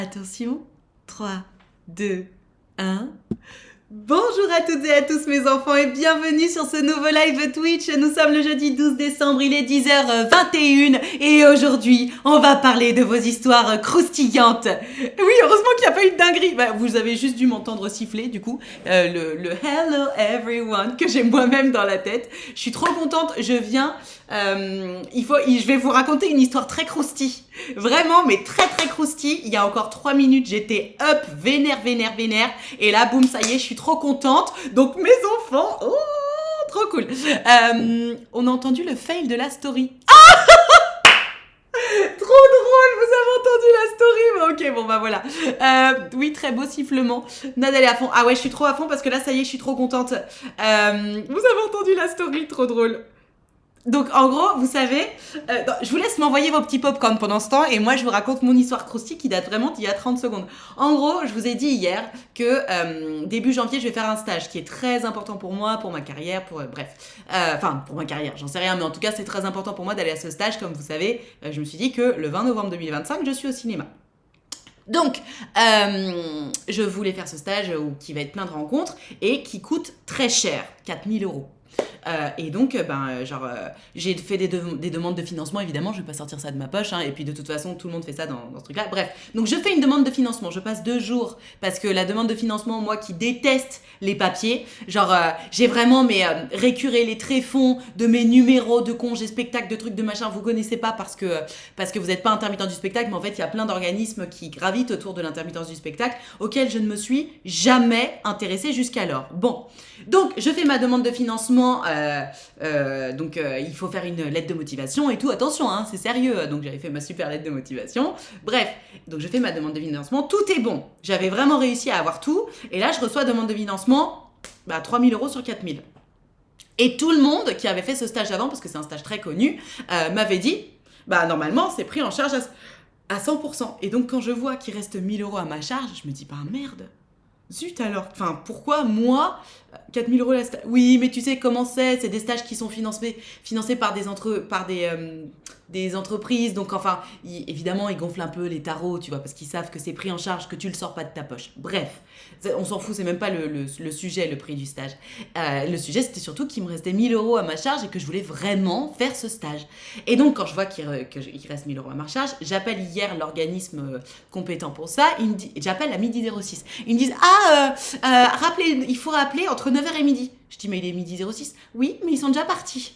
Attention, 3, 2, 1. Bonjour à toutes et à tous mes enfants et bienvenue sur ce nouveau live Twitch. Nous sommes le jeudi 12 décembre, il est 10h21 et aujourd'hui on va parler de vos histoires croustillantes. Oui, heureusement qu'il n'y a pas eu de dinguerie. Vous avez juste dû m'entendre siffler du coup, le Hello everyone que j'ai moi-même dans la tête. Je suis trop contente, je viens, je vais vous raconter une histoire très croustille. Vraiment, mais très très croustille. Il y a encore 3 minutes, j'étais up, vénère. Et là, boum, ça y est, je suis trop contente. Donc mes enfants, oh, trop cool. On a entendu le fail de la story. Trop drôle, vous avez entendu la story. Ok, bon bah voilà. Oui, très beau sifflement. Nadal est à fond. Ah ouais, je suis trop à fond parce que là, ça y est, je suis trop contente. Vous avez entendu la story, trop drôle. Donc en gros, vous savez, je vous laisse m'envoyer vos petits popcorn pendant ce temps et moi je vous raconte mon histoire croustille qui date vraiment d'il y a 30 secondes. En gros, je vous ai dit hier que début janvier, je vais faire un stage qui est très important pour moi, pour ma carrière, pour ma carrière, j'en sais rien, mais en tout cas c'est très important pour moi d'aller à ce stage. Comme vous savez, je me suis dit que le 20 novembre 2025, je suis au cinéma. Donc, je voulais faire ce stage qui va être plein de rencontres et qui coûte très cher, 4000 €. Et donc, j'ai fait des demandes de financement, évidemment, je vais pas sortir ça de ma poche, et puis de toute façon, tout le monde fait ça dans ce truc-là. Bref, donc je fais une demande de financement, je passe 2 jours, parce que la demande de financement, moi qui déteste les papiers, j'ai vraiment récuré les tréfonds de mes numéros de congés spectacles, de trucs de machin, vous connaissez pas parce que vous n'êtes pas intermittent du spectacle, mais en fait, il y a plein d'organismes qui gravitent autour de l'intermittence du spectacle, auxquels je ne me suis jamais intéressée jusqu'alors. Bon, donc je fais ma demande de financement. Il faut faire une lettre de motivation et tout, attention, c'est sérieux. Donc j'avais fait ma super lettre de motivation. Bref, donc je fais ma demande de financement, tout est bon. J'avais vraiment réussi à avoir tout. Et là, je reçois demande de financement, 3000 € sur 4000. Et tout le monde qui avait fait ce stage avant, parce que c'est un stage très connu, m'avait dit, normalement, c'est pris en charge à 100%. Et donc quand je vois qu'il reste 1000 € à ma charge, je me dis, merde. Zut alors, pourquoi moi, 4000 € la stage? Oui, mais tu sais comment c'est des stages qui sont financés par des entreprises, donc évidemment, ils gonflent un peu les tarots, tu vois, parce qu'ils savent que c'est pris en charge, que tu le sors pas de ta poche. Bref, on s'en fout, c'est même pas le sujet, le prix du stage. Le sujet, c'était surtout qu'il me restait 1000 € à ma charge et que je voulais vraiment faire ce stage. Et donc, quand je vois qu'il reste 1000 € à ma charge, j'appelle hier l'organisme compétent pour ça, j'appelle à 12h06. Ils me disent, il faut rappeler entre 9h et midi. Je dis, mais il est 12h06. Oui, mais ils sont déjà partis.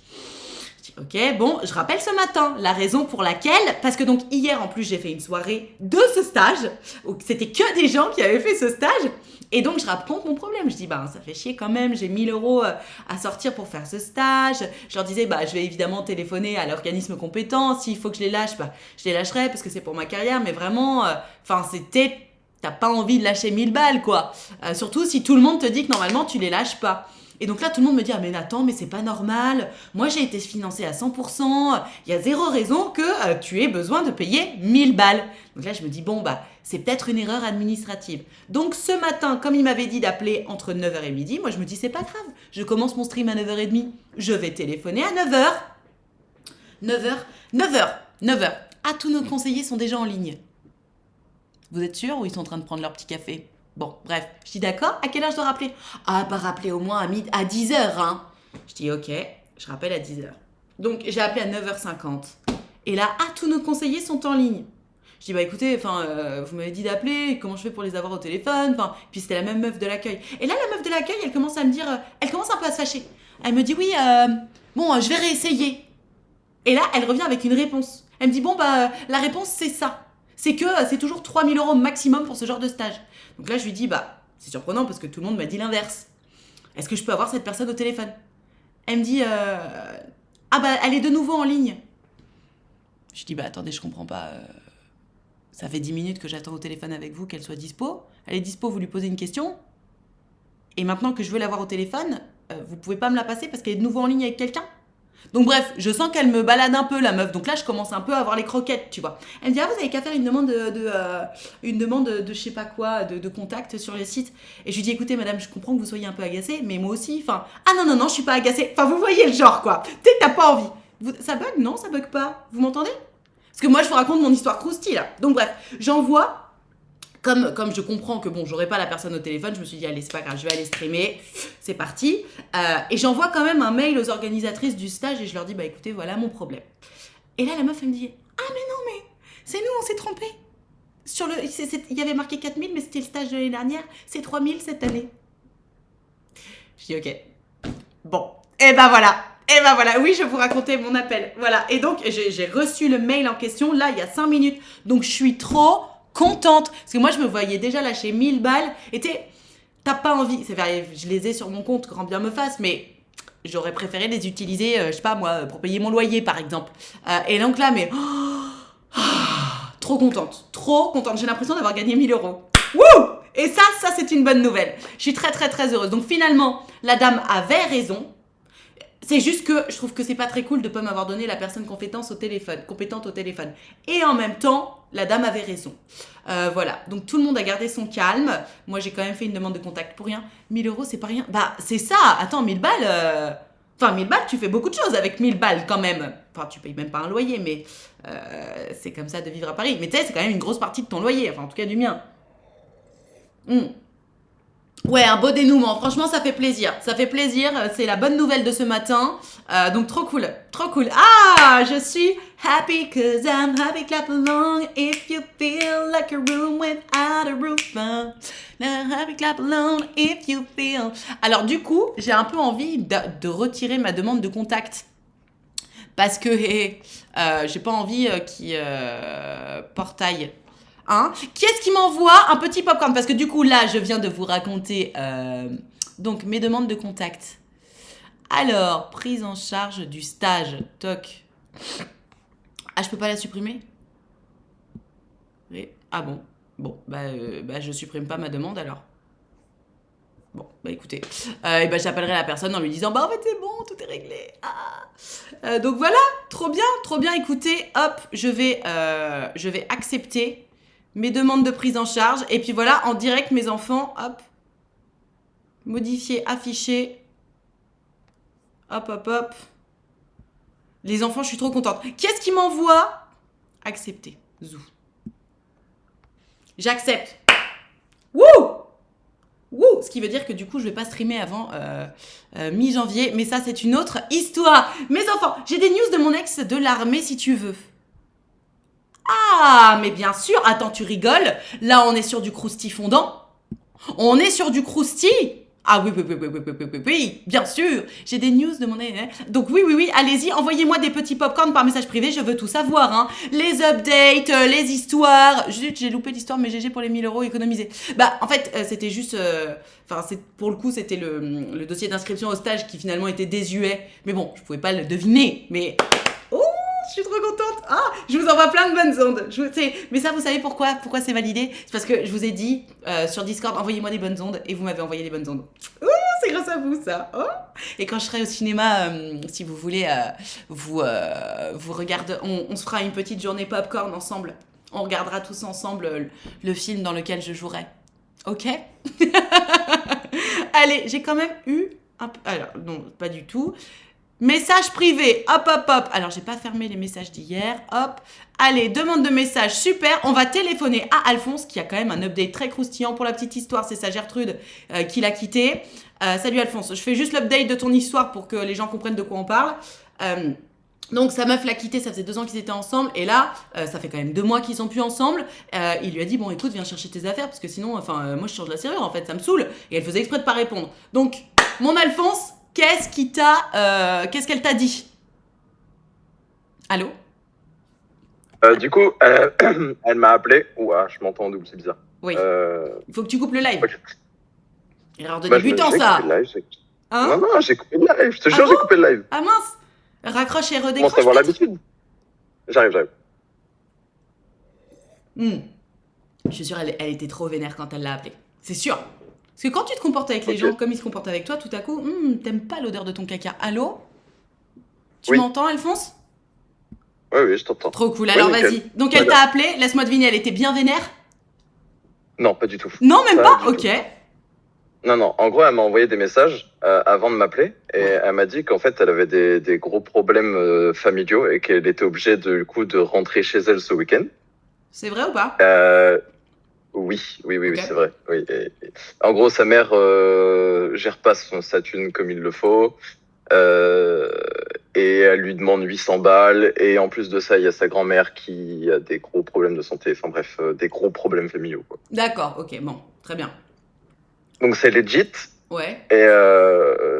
Je dis, ok, bon, je rappelle ce matin. La raison pour laquelle, parce que donc hier en plus j'ai fait une soirée de ce stage, où c'était que des gens qui avaient fait ce stage. Et donc je raconte mon problème. Je dis, ça fait chier quand même, j'ai 1000 € à sortir pour faire ce stage. Je leur disais, je vais évidemment téléphoner à l'organisme compétent. S'il faut que je les lâche, je les lâcherai parce que c'est pour ma carrière. Mais vraiment, t'as pas envie de lâcher 1000 balles, quoi. Surtout si tout le monde te dit que normalement, tu les lâches pas. Et donc là, tout le monde me dit, mais Nathan, mais c'est pas normal. Moi, j'ai été financée à 100%. Il y a zéro raison que tu aies besoin de payer 1000 balles. Donc là, je me dis, c'est peut-être une erreur administrative. Donc ce matin, comme il m'avait dit d'appeler entre 9h et midi, moi, je me dis, c'est pas grave. Je commence mon stream à 9h30. Je vais téléphoner à 9h. 9h. Ah, tous nos conseillers sont déjà en ligne. Vous êtes sûrs ou ils sont en train de prendre leur petit café? Bon, bref, je dis d'accord, à quelle heure je dois rappeler? Rappeler au moins à 10h, Je dis ok, je rappelle à 10h. Donc j'ai appelé à 9h50. Et là, tous nos conseillers sont en ligne. Je dis écoutez, vous m'avez dit d'appeler, comment je fais pour les avoir au téléphone? Puis c'était la même meuf de l'accueil. Et là, la meuf de l'accueil, elle commence à me dire, elle commence un peu à se fâcher. Elle me dit oui, je vais réessayer. Et là, elle revient avec une réponse. Elle me dit la réponse c'est ça. C'est que c'est toujours 3000 € maximum pour ce genre de stage. Donc là, je lui dis, c'est surprenant parce que tout le monde m'a dit l'inverse. Est-ce que je peux avoir cette personne au téléphone? Elle me dit, elle est de nouveau en ligne. Je dis, attendez, je comprends pas. Ça fait 10 minutes que j'attends au téléphone avec vous qu'elle soit dispo. Elle est dispo, vous lui posez une question. Et maintenant que je veux la voir au téléphone, vous pouvez pas me la passer parce qu'elle est de nouveau en ligne avec quelqu'un? Donc bref, je sens qu'elle me balade un peu la meuf. Donc là, je commence un peu à avoir les croquettes, tu vois. Elle me dit, vous avez qu'à faire une demande de je sais pas quoi, de contact sur le site. Et je lui dis, écoutez madame, je comprends que vous soyez un peu agacée, mais moi aussi, non, je suis pas agacée. Vous voyez le genre, quoi. T'as pas envie. Ça bug? Non, ça bug pas. Vous m'entendez? Parce que moi, je vous raconte mon histoire croustille, là. Donc bref, j'envoie comme je comprends que bon, j'aurai pas la personne au téléphone, je me suis dit, allez, c'est pas grave, je vais aller streamer, c'est parti. Et j'envoie quand même un mail aux organisatrices du stage et je leur dis, bah écoutez, voilà mon problème. Et là, la meuf, elle me dit, ah mais non, mais c'est nous, on s'est trompé. Il y avait marqué 4000, mais c'était le stage de l'année dernière, c'est 3000 cette année. Je dis, ok, bon, et ben voilà, oui, je vais vous raconter mon appel. Voilà, et donc, j'ai reçu le mail en question, là, il y a 5 minutes. Donc, je suis trop contente. Parce que moi, je me voyais déjà lâcher 1000 balles. Et t'as pas envie. C'est vrai, je les ai sur mon compte, grand bien me fasse, mais j'aurais préféré les utiliser, je sais pas moi, pour payer mon loyer, par exemple. Et donc là, mais... trop contente. J'ai l'impression d'avoir gagné 1000 euros. Wouh! Et ça, c'est une bonne nouvelle. Je suis très, très, très heureuse. Donc, finalement, la dame avait raison. C'est juste que je trouve que c'est pas très cool de pas m'avoir donné la personne compétente au téléphone. Et en même temps, la dame avait raison. Voilà. Donc tout le monde a gardé son calme. Moi, j'ai quand même fait une demande de contact pour rien. 1000 euros, c'est pas rien. Bah, c'est ça. Attends, 1000 balles. Enfin, 1000 balles, tu fais beaucoup de choses avec 1000 balles quand même. Enfin, tu payes même pas un loyer, mais c'est comme ça de vivre à Paris. Mais tu sais, c'est quand même une grosse partie de ton loyer. Enfin, en tout cas, du mien. Ouais, un beau dénouement. Franchement, ça fait plaisir. C'est la bonne nouvelle de ce matin. Donc, trop cool. Ah, je suis happy cause I'm happy. Clap along if you feel like a room without a roof. Happy, clap along if you feel. Alors, du coup, j'ai un peu envie de retirer ma demande de contact. Parce que j'ai pas envie qu'il portaille. Hein? Qui est-ce qui m'envoie un petit popcorn? Parce que du coup, là, je viens de vous raconter donc mes demandes de contact. Alors, prise en charge du stage. Toc. Ah, je peux pas la supprimer? Oui. Ah bon. Bon, je supprime pas ma demande alors. Bon, bah écoutez, et ben j'appellerai la personne en lui disant bah en fait c'est bon, tout est réglé. Donc voilà, trop bien. Écoutez, hop, je vais accepter mes demandes de prise en charge et puis voilà, en direct mes enfants, hop, modifier, afficher, hop. Les enfants, je suis trop contente. Qui est-ce qui m'envoie? Accepter. Zou. J'accepte. Wouh! Ce qui veut dire que du coup, je vais pas streamer avant mi-janvier. Mais ça, c'est une autre histoire. Mes enfants, j'ai des news de mon ex de l'armée si tu veux. Ah, mais bien sûr. Attends, tu rigoles. Là, on est sur du crousti fondant. On est sur du crousti. Ah oui, bien sûr. J'ai des news de mon ex. Donc oui, allez-y, envoyez-moi des petits popcorn par message privé. Je veux tout savoir. Hein. Les updates, les histoires. J'ai loupé l'histoire, mais GG pour les 1000 euros économisés. Bah, en fait, c'était juste... pour le coup, c'était le dossier d'inscription au stage qui finalement était désuet. Mais bon, je pouvais pas le deviner. Mais... Oh, je suis trop contente. Ah, je vous envoie plein de bonnes ondes. Mais ça, vous savez pourquoi c'est validé? C'est parce que je vous ai dit sur Discord, envoyez-moi des bonnes ondes et vous m'avez envoyé des bonnes ondes. Oh, c'est grâce à vous, ça. Oh. Et quand je serai au cinéma, si vous voulez, vous regardez, on se fera une petite journée popcorn ensemble. On regardera tous ensemble le film dans lequel je jouerai. Ok? Allez, j'ai quand même eu un peu... Alors, non, pas du tout. Message privé, hop. Alors, j'ai pas fermé les messages d'hier, hop. Allez, demande de message, super. On va téléphoner à Alphonse, qui a quand même un update très croustillant pour la petite histoire. C'est sa Gertrude qui l'a quitté. Salut Alphonse, je fais juste l'update de ton histoire pour que les gens comprennent de quoi on parle. Donc, sa meuf l'a quitté, ça faisait 2 ans qu'ils étaient ensemble. Et là, ça fait quand même 2 mois qu'ils sont plus ensemble. Il lui a dit, bon, écoute, viens chercher tes affaires, parce que sinon, moi, je change la serrure, en fait, ça me saoule. Et elle faisait exprès de pas répondre. Donc, mon Alphonse... Qu'est-ce qu'elle t'a dit? Allô? Du coup, elle m'a appelé. Ouah, je m'entends en double, c'est bizarre. Oui. Il faut que tu coupes le live. Ouais. Erreur de débutant, ça. Coupé le live, hein? Non, j'ai coupé le live. Je te jure, j'ai coupé le live. Ah mince. Raccroche et redécroche. Comment ça, avoir l'habitude? J'arrive. Je suis sûre, elle était trop vénère quand elle l'a appelé. C'est sûr. Parce que quand tu te comportes avec les gens comme ils se comportent avec toi, tout à coup, t'aimes pas l'odeur de ton caca. Allô? Tu m'entends, Alphonse? Oui, je t'entends. Trop cool, alors vas-y. Donc elle t'a appelé, laisse-moi deviner, elle était bien vénère? Non, pas du tout. Non, même pas? Ok. Non, en gros, elle m'a envoyé des messages avant de m'appeler et elle m'a dit qu'en fait, elle avait des gros problèmes familiaux et qu'elle était obligée de rentrer chez elle ce week-end. C'est vrai ou pas? Oui, Ok. c'est vrai. Oui. En gros, sa mère gère pas sa thune comme il le faut. Euh, et elle lui demande 800 balles. Et en plus de ça, il y a sa grand-mère qui a des gros problèmes de santé. Enfin bref, des gros problèmes familiaux, quoi. D'accord, ok, bon, très bien. Donc c'est legit. Ouais, Et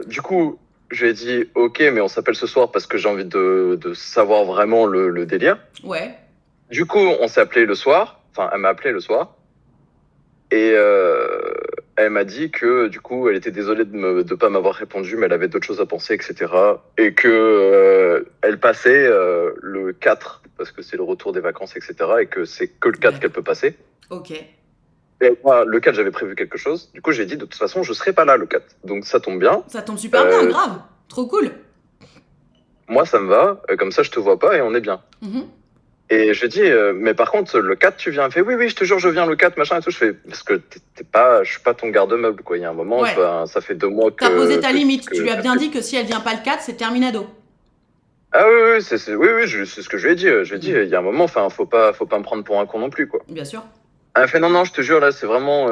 du coup, je lui ai dit, ok, mais on s'appelle ce soir parce que j'ai envie de savoir vraiment le délire. ouais. Du coup, on s'est appelé le soir. Enfin, elle m'a appelé le soir. Et elle m'a dit que du coup, elle était désolée de pas m'avoir répondu, mais elle avait d'autres choses à penser, etc. Et que elle passait le 4 parce que c'est le retour des vacances, etc. Et que c'est que le 4 qu'elle D'accord. peut passer. Ok. Et moi, le 4, j'avais prévu quelque chose. Du coup, j'ai dit de toute façon, je serai pas là le 4. Donc ça tombe bien. Ça tombe super bien, Euh, grave. Trop cool. Moi, ça me va. Comme ça, je te vois pas et on est bien. Mhm. Et je dis, mais par contre, le 4, tu viens. Elle fait, oui, je te jure, je viens le 4, machin et tout. Je fais, parce que t'es pas, je suis pas ton garde-meuble, quoi. Il y a un moment, Ouais. enfin, ça fait 2 mois T'as posé que, ta que, limite. Tu que lui as t'as bien pris. dit que si elle vient pas le 4, c'est terminado. Ah oui, oui, c'est ce que je lui ai dit. Je lui ai dit, Mhm. il y a un moment, enfin, faut pas me prendre pour un con non plus, quoi. Bien sûr. Elle fait, non, je te jure, là, c'est vraiment,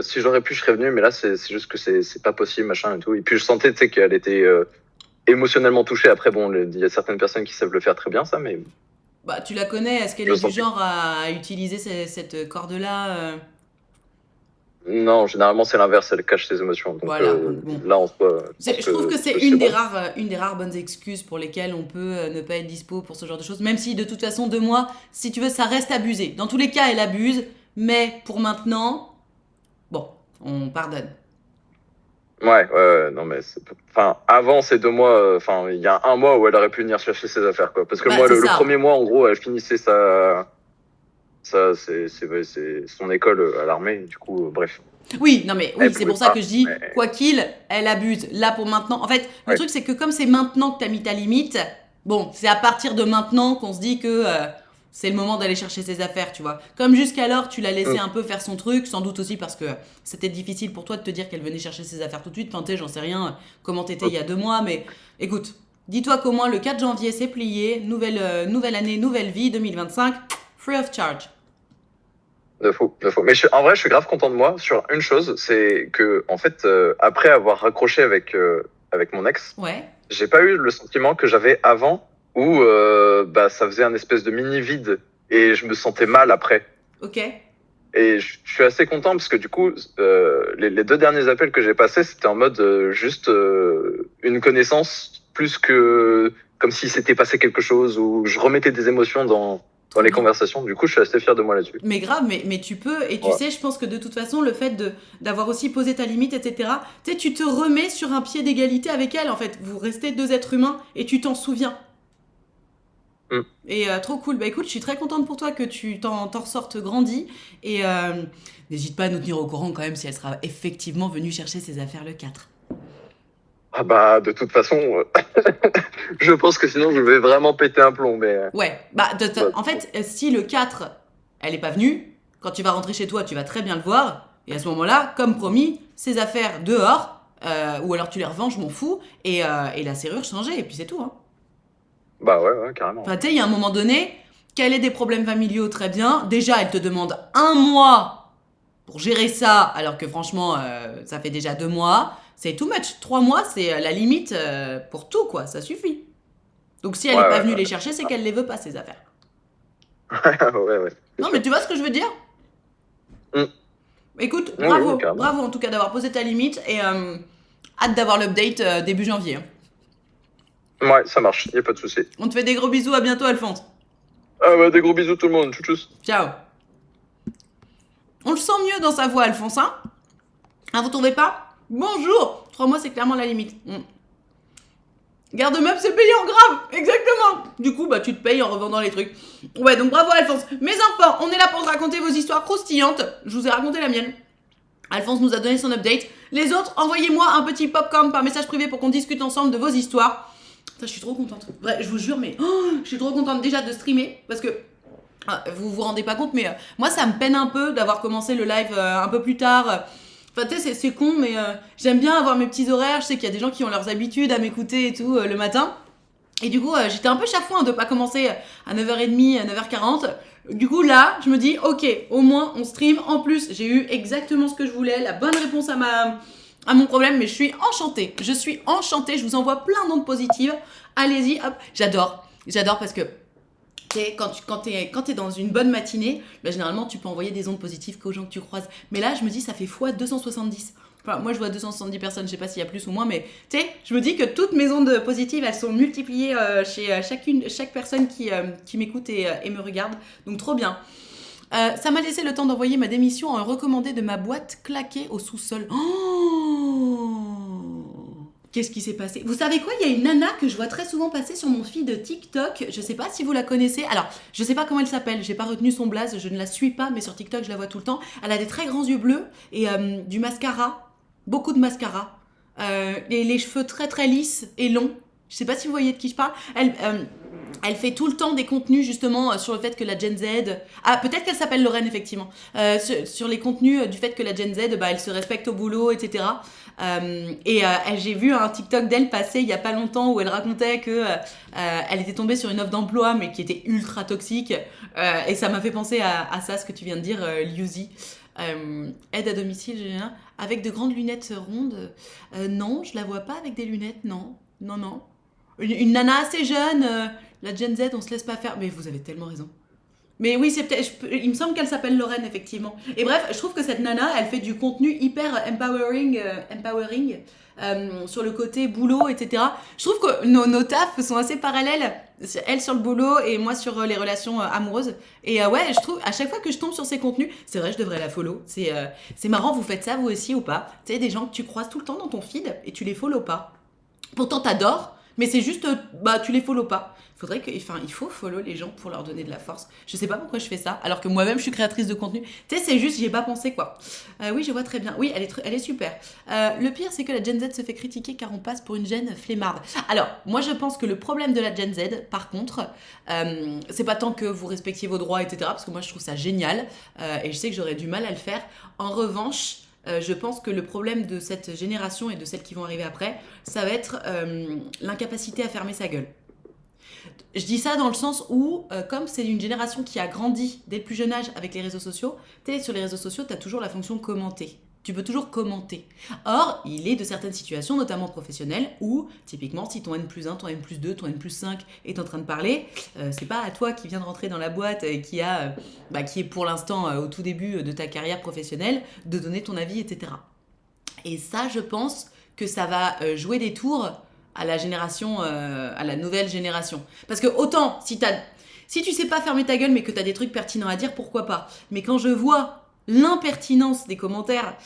si j'aurais pu, je serais venu, mais là, c'est juste que c'est pas possible, machin et tout. Et puis, je sentais, tu sais, qu'elle était émotionnellement touchée. Après, bon, il y a certaines personnes qui savent le faire très bien, ça, mais Bah, tu la connais. Est-ce qu'elle je est du sentais. genre à utiliser cette corde-là Non, généralement, c'est l'inverse, elle cache ses émotions. Donc Voilà, donc bon. là, en soi, je pense Je trouve que que c'est c'est bon. une des rares bonnes excuses pour lesquelles on peut ne pas être dispo pour ce genre de choses. Même si, de toute façon, 2 mois, si tu veux, ça reste abusé. Dans tous les cas, elle abuse. Mais pour maintenant, bon, on pardonne. Ouais, non, mais enfin, avant ces 2 mois, enfin, il y a un mois où elle aurait pu venir chercher ses affaires, quoi. Parce que Bah, moi, c'est le premier ça. mois, en gros, elle finissait c'est son école à l'armée. Du coup, bref, Oui, non mais elle oui, c'est pouvait pour ça pas. que je dis, Mais quoi qu'il, elle abuse. Là pour maintenant, en fait, le ouais, truc c'est que comme c'est maintenant que t'as mis ta limite, bon, c'est à partir de maintenant qu'on se dit que c'est le moment d'aller chercher ses affaires, tu vois. Comme jusqu'alors, tu l'as laissé Mm. un peu faire son truc, sans doute aussi parce que c'était difficile pour toi de te dire qu'elle venait chercher ses affaires tout de suite. Enfin, tu sais, j'en sais rien comment t'étais il y a 2 mois, mais écoute, dis-toi qu'au moins le 4 janvier c'est plié, nouvelle année, nouvelle vie, 2025, free of charge. De fou, de fou. Mais en vrai, je suis grave content de moi sur une chose, c'est que en fait, après avoir raccroché avec mon ex, Ouais, j'ai pas eu le sentiment que j'avais avant, où bah ça faisait un espèce de mini vide et je me sentais mal après. ok. Et je suis assez content parce que du coup, les 2 derniers appels que j'ai passés, c'était en mode juste une connaissance plus que comme s'il s'était passé quelque chose ou je remettais des émotions dans Trop les bien. conversations. Du coup, je suis assez fier de moi là-dessus. Mais grave, mais tu peux, et tu Voilà. sais, je pense que de toute façon, le fait d'avoir aussi posé ta limite, etc., tu sais, tu te remets sur un pied d'égalité avec elle, en fait. Vous restez deux êtres humains et tu t'en souviens. Mm. Et trop cool. Bah écoute, je suis très contente pour toi que tu t'en ressortes grandi. Et n'hésite pas à nous tenir au courant quand même si elle sera effectivement venue chercher ses affaires le 4. Ah bah, de toute façon, je pense que sinon je vais vraiment péter un plomb, mais Ouais, bah bah, en fait, si le 4, elle est pas venue, quand tu vas rentrer chez toi, tu vas très bien le voir. Et à ce moment-là, comme promis, ses affaires dehors, ou alors tu les revends, je m'en fous, et la serrure changée, et puis c'est tout. Hein. bah ouais, carrément. Enfin, tu sais, il y a un moment donné, qu'elle ait des problèmes familiaux, très bien. Déjà, elle te demande 1 mois pour gérer ça, alors que franchement, ça fait déjà 2 mois. C'est too much. 3 mois, c'est la limite pour tout, quoi. Ça suffit. Donc si elle Ouais, n'est pas ouais, venue ouais. les chercher, c'est qu'elle les veut pas, ses affaires. Ouais, c'est Non, sûr. mais tu vois ce que je veux dire? Mm. Écoute, Oui, bravo. carrément. Bravo en tout cas d'avoir posé ta limite et hâte d'avoir l'update début janvier. Hein. Ouais, ça marche, y a pas de souci. On te fait des gros bisous, à bientôt Alphonse. Ah bah, des gros bisous tout le monde, tchou. Ciao. On le sent mieux dans sa voix, Alphonse, hein? Hein, vous trouvez pas? Bonjour. 3 mois, c'est clairement la limite. Garde-meuble, c'est payé en grave, exactement. Du coup, bah tu te payes en revendant les trucs. Ouais, donc bravo Alphonse. Mes enfants, on est là pour te raconter vos histoires croustillantes. Je vous ai raconté la mienne. Alphonse nous a donné son update. Les autres, envoyez-moi un petit popcorn par message privé pour qu'on discute ensemble de vos histoires. Ça, je suis trop contente. Vrai, je vous jure, mais je suis trop contente déjà de streamer parce que vous vous rendez pas compte, mais moi, ça me peine un peu d'avoir commencé le live un peu plus tard. Enfin, tu sais, c'est con, mais j'aime bien avoir mes petits horaires. Je sais qu'il y a des gens qui ont leurs habitudes à m'écouter et tout le matin. Et du coup, j'étais un peu chafouin de pas commencer à 9h30, à 9h40. Du coup, là, je me dis, ok, au moins, on stream. En plus, j'ai eu exactement ce que je voulais, la bonne réponse à mon problème, mais je suis enchantée. Je suis enchantée, je vous envoie plein d'ondes positives. Allez-y, hop, j'adore. J'adore parce que quand t'es dans une bonne matinée, bah, généralement, tu peux envoyer des ondes positives qu'aux gens que tu croises. Mais là, je me dis, ça fait fois 270. Enfin, moi, je vois 270 personnes, je sais pas s'il y a plus ou moins, mais tu sais, je me dis que toutes mes ondes positives, elles sont multipliées chez chaque personne qui m'écoute et me regarde. Donc, trop bien. Ça m'a laissé le temps d'envoyer ma démission en recommandé de ma boîte claquée au sous-sol. Oh, qu'est-ce qui s'est passé? Vous savez quoi? Il y a une nana que je vois très souvent passer sur mon feed TikTok. Je sais pas si vous la connaissez. Alors, je sais pas comment elle s'appelle. J'ai pas retenu son blaze. Je ne la suis pas, mais sur TikTok, je la vois tout le temps. Elle a des très grands yeux bleus et du mascara. Beaucoup de mascara. Les cheveux très très lisses et longs. Je sais pas si vous voyez de qui je parle. Elle fait tout le temps des contenus justement sur le fait que la Gen Z... Ah, peut-être qu'elle s'appelle Lorraine, effectivement. Sur les contenus du fait que la Gen Z, bah, elle se respecte au boulot, etc. J'ai vu un TikTok d'elle passer il y a pas longtemps où elle racontait que elle était tombée sur une offre d'emploi, mais qui était ultra toxique. Et ça m'a fait penser à ça, ce que tu viens de dire, Liuzi. Aide à domicile, avec de grandes lunettes rondes. Non, je la vois pas avec des lunettes, non. Non, non. Une nana assez jeune, la Gen Z, on se laisse pas faire. Mais vous avez tellement raison. Mais oui, il me semble qu'elle s'appelle Lorraine, effectivement. Et bref, je trouve que cette nana, elle fait du contenu hyper empowering sur le côté boulot, etc. Je trouve que nos tafs sont assez parallèles. Elle sur le boulot et moi sur les relations amoureuses. Et ouais, je trouve, à chaque fois que je tombe sur ces contenus, c'est vrai, je devrais la follow. C'est marrant, vous faites ça vous aussi ou pas? Tu sais, des gens que tu croises tout le temps dans ton feed et tu les follow pas. Pourtant, t'adores, mais c'est juste, bah, tu les follow pas. Il faut follow les gens pour leur donner de la force. Je sais pas pourquoi je fais ça, alors que moi-même je suis créatrice de contenu. Tu sais, c'est juste, j'y ai pas pensé quoi. Oui, je vois très bien. Oui, elle est super. Le pire, c'est que la Gen Z se fait critiquer car on passe pour une Gen flemmarde. Alors, moi je pense que le problème de la Gen Z, par contre, c'est pas tant que vous respectiez vos droits, etc., parce que moi je trouve ça génial, et je sais que j'aurais du mal à le faire. En revanche, je pense que le problème de cette génération et de celles qui vont arriver après, ça va être l'incapacité à fermer sa gueule. Je dis ça dans le sens où, comme c'est une génération qui a grandi dès le plus jeune âge avec les réseaux sociaux, sur les réseaux sociaux, tu as toujours la fonction commenter. Tu peux toujours commenter. Or, il est de certaines situations, notamment professionnelles, où, typiquement, si ton N+1, ton N+2, ton N+5 est en train de parler, c'est pas à toi qui viens de rentrer dans la boîte et qui est pour l'instant au tout début de ta carrière professionnelle, de donner ton avis, etc. Et ça, je pense que ça va jouer des tours à la nouvelle génération. Parce que autant, si tu sais pas fermer ta gueule, mais que tu as des trucs pertinents à dire, pourquoi pas. Mais quand je vois l'impertinence des commentaires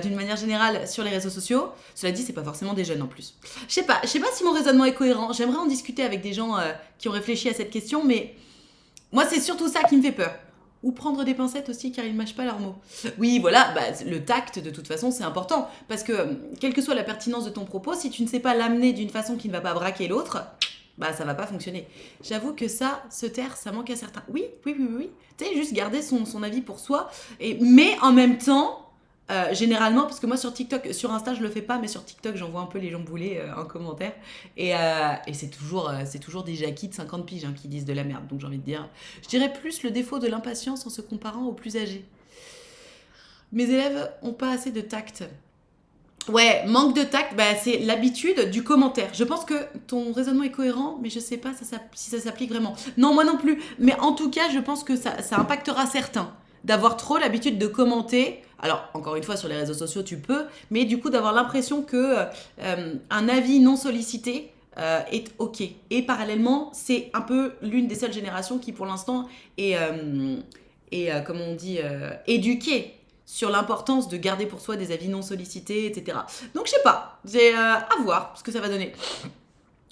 d'une manière générale sur les réseaux sociaux, cela dit, c'est pas forcément des jeunes en plus. Je sais pas si mon raisonnement est cohérent. J'aimerais en discuter avec des gens qui ont réfléchi à cette question, mais moi, c'est surtout ça qui me fait peur. Ou prendre des pincettes aussi, car ils ne mâchent pas leurs mots. Oui, voilà, bah, le tact, de toute façon, c'est important. Parce que, quelle que soit la pertinence de ton propos, si tu ne sais pas l'amener d'une façon qui ne va pas braquer l'autre, bah, ça va pas fonctionner. J'avoue que ça, se taire, ça manque à certains. Oui. Tu sais, juste garder son avis pour soi. Mais en même temps, généralement, parce que moi sur TikTok, sur Insta je le fais pas, mais sur TikTok j'envoie un peu les gens boulés en commentaire. Et c'est toujours des jaquis de 50 piges qui disent de la merde. Donc j'ai envie de dire, je dirais plus le défaut de l'impatience en se comparant aux plus âgés. Mes élèves ont pas assez de tact. Ouais, manque de tact, bah, c'est l'habitude du commentaire. Je pense que ton raisonnement est cohérent, mais je sais pas si ça s'applique vraiment. Non, moi non plus. Mais en tout cas, je pense que ça impactera certains. D'avoir trop l'habitude de commenter. Alors, encore une fois, sur les réseaux sociaux, tu peux, mais du coup, d'avoir l'impression que un avis non sollicité est OK. Et parallèlement, c'est un peu l'une des seules générations qui, pour l'instant, comme on dit, éduquée sur l'importance de garder pour soi des avis non sollicités, etc. Donc je sais pas, j'ai à voir ce que ça va donner.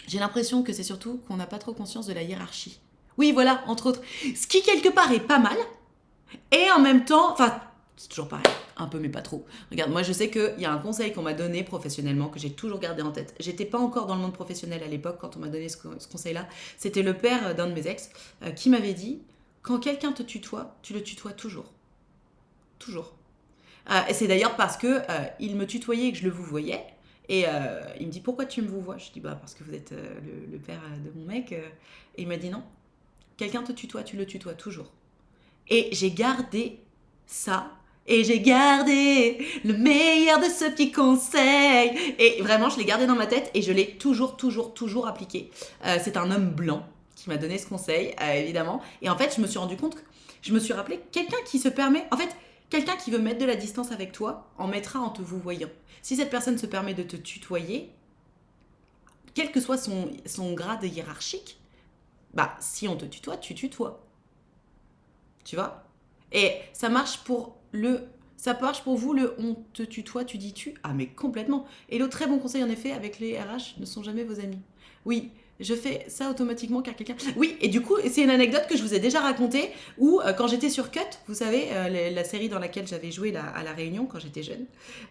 J'ai l'impression que c'est surtout qu'on n'a pas trop conscience de la hiérarchie. Oui, voilà, entre autres. Ce qui, quelque part, est pas mal, et en même temps, enfin, c'est toujours pareil, un peu mais pas trop. Regarde, moi je sais qu'il y a un conseil qu'on m'a donné professionnellement, que j'ai toujours gardé en tête. J'étais pas encore dans le monde professionnel à l'époque quand on m'a donné ce conseil-là. C'était le père d'un de mes ex qui m'avait dit, quand quelqu'un te tutoie, tu le tutoies toujours. Toujours. Et c'est d'ailleurs parce que il me tutoyait et que je le vous voyais. Et il me dit, pourquoi tu me vous vois? Je dis, bah parce que vous êtes le père de mon mec. Et il m'a dit, non, quelqu'un te tutoie, tu le tutoies toujours. Et j'ai gardé ça. Et j'ai gardé le meilleur de ce petit conseil. Et vraiment, je l'ai gardé dans ma tête et je l'ai toujours appliqué. C'est un homme blanc qui m'a donné ce conseil, évidemment. Et en fait, je me suis rendu compte, je me suis rappelé, quelqu'un qui se permet... En fait, quelqu'un qui veut mettre de la distance avec toi, en mettra en te vous voyant. Si cette personne se permet de te tutoyer, quel que soit son grade hiérarchique, bah, si on te tutoie, tu tutoies. Tu vois? Et ça marche pour vous, le on te tutoie, tu dis tu. Ah, mais complètement. Et le très bon conseil, en effet, avec les RH, ne sont jamais vos amis. Oui, je fais ça automatiquement car quelqu'un... Oui, et du coup, c'est une anecdote que je vous ai déjà racontée où, quand j'étais sur Cut, vous savez, la série dans laquelle j'avais joué à La Réunion quand j'étais jeune,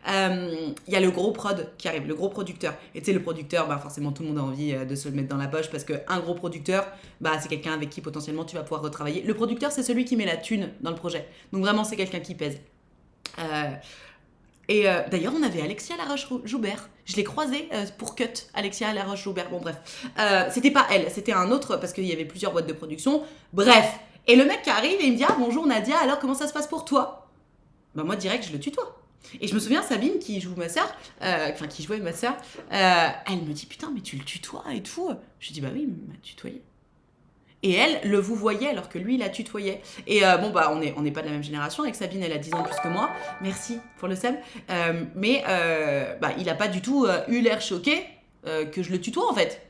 il y a le gros prod qui arrive, le gros producteur. Et tu sais, le producteur, bah, forcément, tout le monde a envie de se le mettre dans la poche parce qu'un gros producteur, bah, c'est quelqu'un avec qui potentiellement tu vas pouvoir retravailler. Le producteur, c'est celui qui met la thune dans le projet. Donc vraiment, c'est quelqu'un qui pèse. D'ailleurs, on avait Alexia Laroche-Joubert. Je l'ai croisée pour Cut, Alexia Laroche-Joubert. Bon, bref. C'était pas elle, c'était un autre, parce qu'il y avait plusieurs boîtes de production. Bref. Et le mec qui arrive et il me dit, ah, bonjour Nadia, alors comment ça se passe pour toi? Bah, moi, direct, je le tutoie. Et je me souviens, Sabine, qui joue ma sœur, qui jouait ma sœur, elle me dit, putain, mais tu le tutoies et tout. Je lui dis, bah oui, il m'a tutoyé. Et elle le vous voyait alors que lui, il la tutoyait. Et bon, bah, on n'est pas de la même génération. Avec Sabine, elle a 10 ans de plus que moi. Merci pour le sème. Mais bah, il n'a pas du tout eu l'air choqué que je le tutoie, en fait.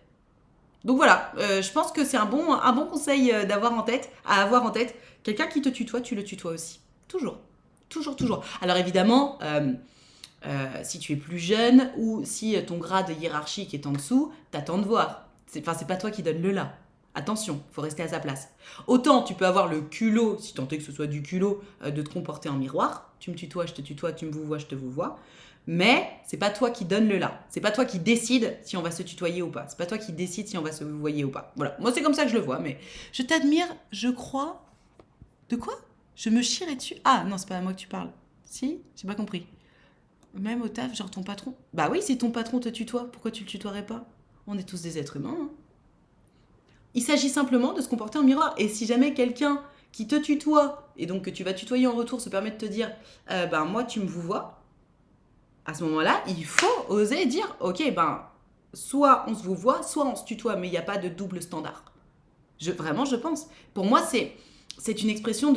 Donc voilà, je pense que c'est un bon conseil à avoir en tête. Quelqu'un qui te tutoie, tu le tutoies aussi. Toujours. Toujours. Alors évidemment, si tu es plus jeune ou si ton grade hiérarchique est en dessous, t'attends de voir. C'est pas toi qui donne le là. Attention, faut rester à sa place. Autant tu peux avoir le culot, si tant est que ce soit du culot, de te comporter en miroir. Tu me tutoies, je te tutoie, tu me vous vois, je te vous vois. Mais c'est pas toi qui donne le là. C'est pas toi qui décide si on va se tutoyer ou pas. C'est pas toi qui décide si on va se vous voyer ou pas. Voilà, moi c'est comme ça que je le vois, mais je t'admire, je crois. De quoi? Je me chierais dessus. Ah non, c'est pas à moi que tu parles. Si? J'ai pas compris. Même au taf, genre ton patron. Bah oui, si ton patron te tutoie, pourquoi tu le tutoierais pas? On est tous des êtres humains, hein. Il s'agit simplement de se comporter en miroir. Et si jamais quelqu'un qui te tutoie, et donc que tu vas tutoyer en retour, se permet de te dire ben moi tu me vous vois, à ce moment-là, il faut oser dire ok, ben soit on se vous voit, soit on se tutoie, mais il n'y a pas de double standard. Vraiment, je pense. Pour moi, c'est une expression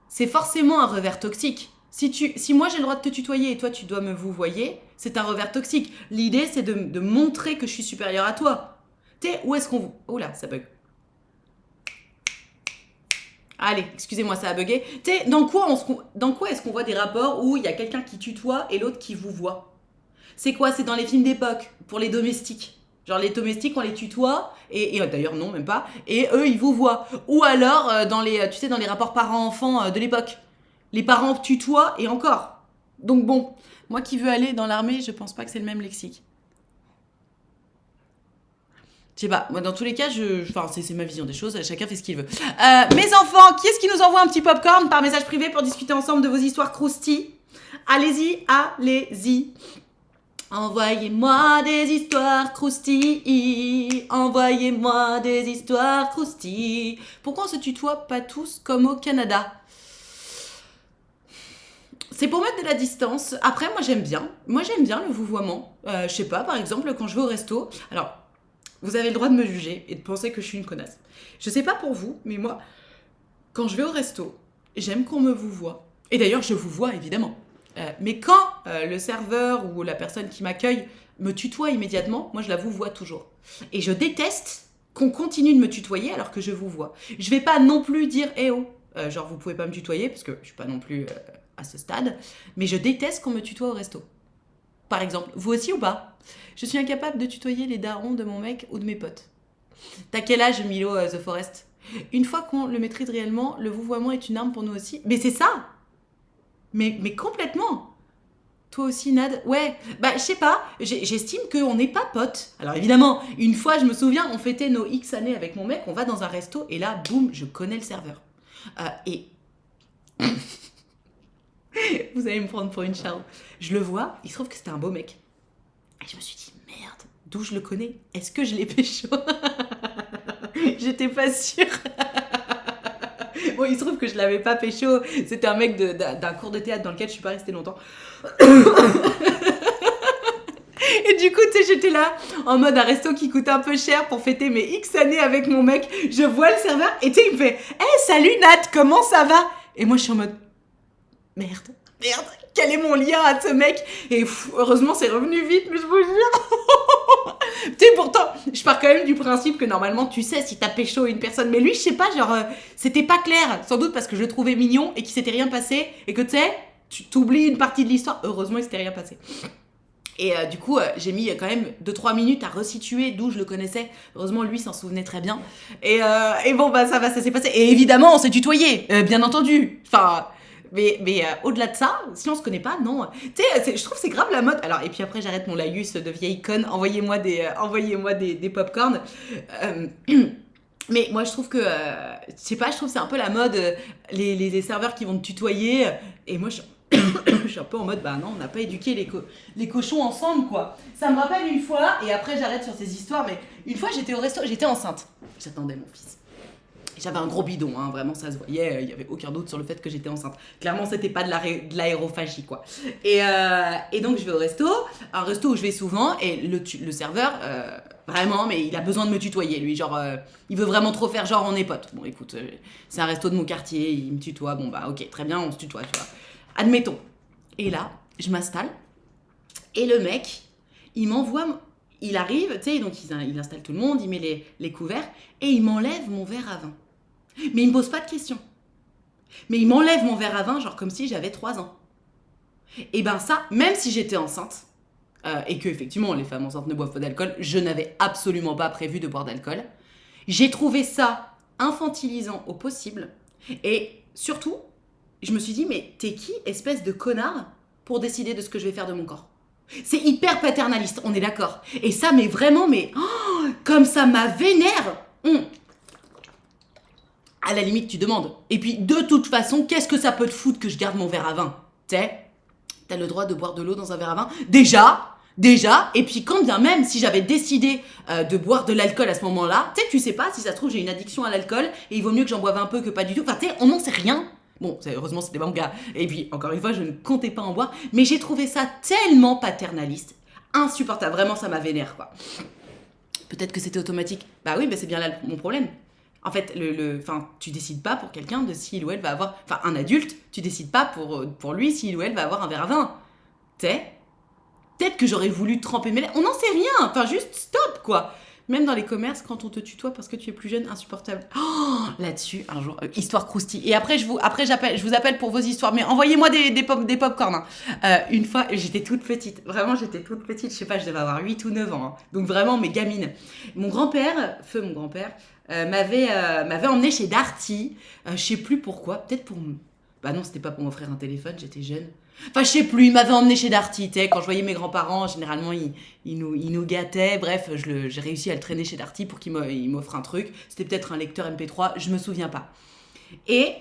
c'est forcément un revers toxique. Si moi j'ai le droit de te tutoyer et toi tu dois me vous voyer, c'est un revers toxique. L'idée, c'est de montrer que je suis supérieure à toi. Où est-ce qu'on... Oh là, ça bug. Allez, excusez-moi, ça a bugué. Dans quoi est-ce qu'on voit des rapports où il y a quelqu'un qui tutoie et l'autre qui vous voit? C'est quoi? C'est dans les films d'époque, pour les domestiques. Genre les domestiques, on les tutoie, et d'ailleurs non, même pas, et eux, ils vous voient. Ou alors, dans les rapports parents-enfants de l'époque. Les parents tutoient, et encore. Donc bon, moi qui veux aller dans l'armée, je pense pas que c'est le même lexique. Je sais pas, moi dans tous les cas, c'est ma vision des choses, chacun fait ce qu'il veut. Mes enfants, qui est-ce qui nous envoie un petit popcorn par message privé pour discuter ensemble de vos histoires croustilles? Allez-y. Envoyez-moi des histoires croustilles. Envoyez-moi des histoires croustilles. Pourquoi on se tutoie pas tous comme au Canada? C'est pour mettre de la distance. Après, moi j'aime bien le vouvoiement. Je sais pas, par exemple, quand je vais au resto. Alors, vous avez le droit de me juger et de penser que je suis une connasse. Je sais pas pour vous, mais moi, quand je vais au resto, j'aime qu'on me vous voit. Et d'ailleurs, je vous vois, évidemment. Mais quand le serveur ou la personne qui m'accueille me tutoie immédiatement, moi, je la vous vois toujours. Et je déteste qu'on continue de me tutoyer alors que je vous vois. Je vais pas non plus dire « Eh oh !» genre, vous pouvez pas me tutoyer, parce que je suis pas non plus à ce stade. Mais je déteste qu'on me tutoie au resto. Par exemple, vous aussi ou pas? Je suis incapable de tutoyer les darons de mon mec ou de mes potes. T'as quel âge, Milo The Forest? Une fois qu'on le maîtrise réellement, le vouvoiement est une arme pour nous aussi. Mais c'est ça! Mais complètement! Toi aussi, Nad? Ouais, bah je sais pas, j'estime qu'on n'est pas potes. Alors évidemment, une fois, je me souviens, on fêtait nos X années avec mon mec, on va dans un resto, et là, boum, je connais le serveur. Et vous allez me prendre pour une charo. Je le vois, il se trouve que c'était un beau mec. Et je me suis dit, merde, d'où je le connais? Est-ce que je l'ai pécho? J'étais pas sûre. Bon, il se trouve que je l'avais pas pécho. C'était un mec d'un cours de théâtre dans lequel je suis pas restée longtemps. Et du coup, tu sais, j'étais là, en mode un resto qui coûte un peu cher pour fêter mes X années avec mon mec. Je vois le serveur et tu sais, il me fait « Hey, salut Nat, comment ça va ?» Et moi, je suis en mode « Merde, quel est mon lien à ce mec ?» Et heureusement, c'est revenu vite, mais je vous jure. Tu sais, pourtant, je pars quand même du principe que normalement, tu sais si t'as pécho une personne. Mais lui, je sais pas, genre, c'était pas clair. Sans doute parce que je le trouvais mignon et qu'il s'était rien passé. Et que tu sais, tu t'oublies une partie de l'histoire. Heureusement, il s'était rien passé. Et du coup, j'ai mis quand même 2-3 minutes à resituer d'où je le connaissais. Heureusement, lui s'en souvenait très bien. Et bon, bah ça s'est passé. Et évidemment, on s'est tutoyé, bien entendu. Enfin, mais au-delà de ça, si on se connaît pas, non. Tu sais, je trouve que c'est grave la mode. Alors, et puis après, j'arrête mon laïus de vieille conne. Envoyez-moi des popcorn. Mais moi, je trouve que, je sais pas, je trouve que c'est un peu la mode, les serveurs qui vont te tutoyer. Et moi, je suis un peu en mode, bah non, on n'a pas éduqué les cochons ensemble, quoi. Ça me rappelle une fois, et après j'arrête sur ces histoires, mais une fois j'étais au resto, j'étais enceinte. J'attendais mon fils. J'avais un gros bidon, hein, vraiment ça se voyait, il n'y avait aucun doute sur le fait que j'étais enceinte. Clairement, c'était pas de l'aérophagie, quoi. Et donc je vais au resto, un resto où je vais souvent, et le serveur, vraiment, mais il a besoin de me tutoyer, lui, genre, il veut vraiment trop faire genre on est potes. Bon, écoute, c'est un resto de mon quartier, il me tutoie, bon bah ok, très bien, on se tutoie, tu vois. Admettons. Et là, je m'installe, et le mec, il m'envoie, il arrive, tu sais, donc il installe tout le monde, il met les couverts, et il m'enlève mon verre à vin. Mais il me pose pas de questions. Mais il m'enlève mon verre à vin, genre comme si j'avais 3 ans. Et ben ça, même si j'étais enceinte, et que effectivement les femmes enceintes ne boivent pas d'alcool, je n'avais absolument pas prévu de boire d'alcool. J'ai trouvé ça infantilisant au possible. Et surtout, je me suis dit, mais t'es qui, espèce de connard, pour décider de ce que je vais faire de mon corps? C'est hyper paternaliste, on est d'accord. Et ça, mais vraiment, mais comme ça m'a vénère. À la limite, tu demandes. Et puis, de toute façon, qu'est-ce que ça peut te foutre que je garde mon verre à vin? T'as le droit de boire de l'eau dans un verre à vin? Déjà, et puis quand bien même, si j'avais décidé de boire de l'alcool à ce moment-là, tu sais pas, si ça se trouve, j'ai une addiction à l'alcool, et il vaut mieux que j'en boive un peu que pas du tout. Enfin, on n'en sait rien. Bon, heureusement, c'était mon gars. Et puis, encore une fois, je ne comptais pas en boire, mais j'ai trouvé ça tellement paternaliste, insupportable. Vraiment, ça m'a vénère, quoi. Peut-être que c'était automatique. Bah oui, mais c'est bien là mon problème. En fait, tu décides pas pour quelqu'un de s'il ou elle va avoir... Enfin, un adulte, tu décides pas pour lui s'il ou elle va avoir un verre à vin. Peut-être que j'aurais voulu tremper mes lèvres. On n'en sait rien. Enfin, juste stop, quoi. Même dans les commerces, quand on te tutoie parce que tu es plus jeune, insupportable. Oh, là-dessus, un jour, histoire croustille. Et après, je vous appelle pour vos histoires. Mais envoyez-moi des popcorn. Une fois, j'étais toute petite. Vraiment, j'étais toute petite. Je sais pas, je devais avoir 8 ou 9 ans. Hein. Donc vraiment, mes gamines. Mon grand-père, m'avait emmené chez Darty. Je sais plus pourquoi. Peut-être pour... Bah non, c'était pas pour m'offrir un téléphone, j'étais jeune. Enfin, je sais plus, il m'avait emmené chez Darty, tu sais, quand je voyais mes grands-parents, généralement, ils nous gâtaient. Bref, j'ai réussi à le traîner chez Darty pour qu'il m'offre un truc. C'était peut-être un lecteur MP3, je me souviens pas. Et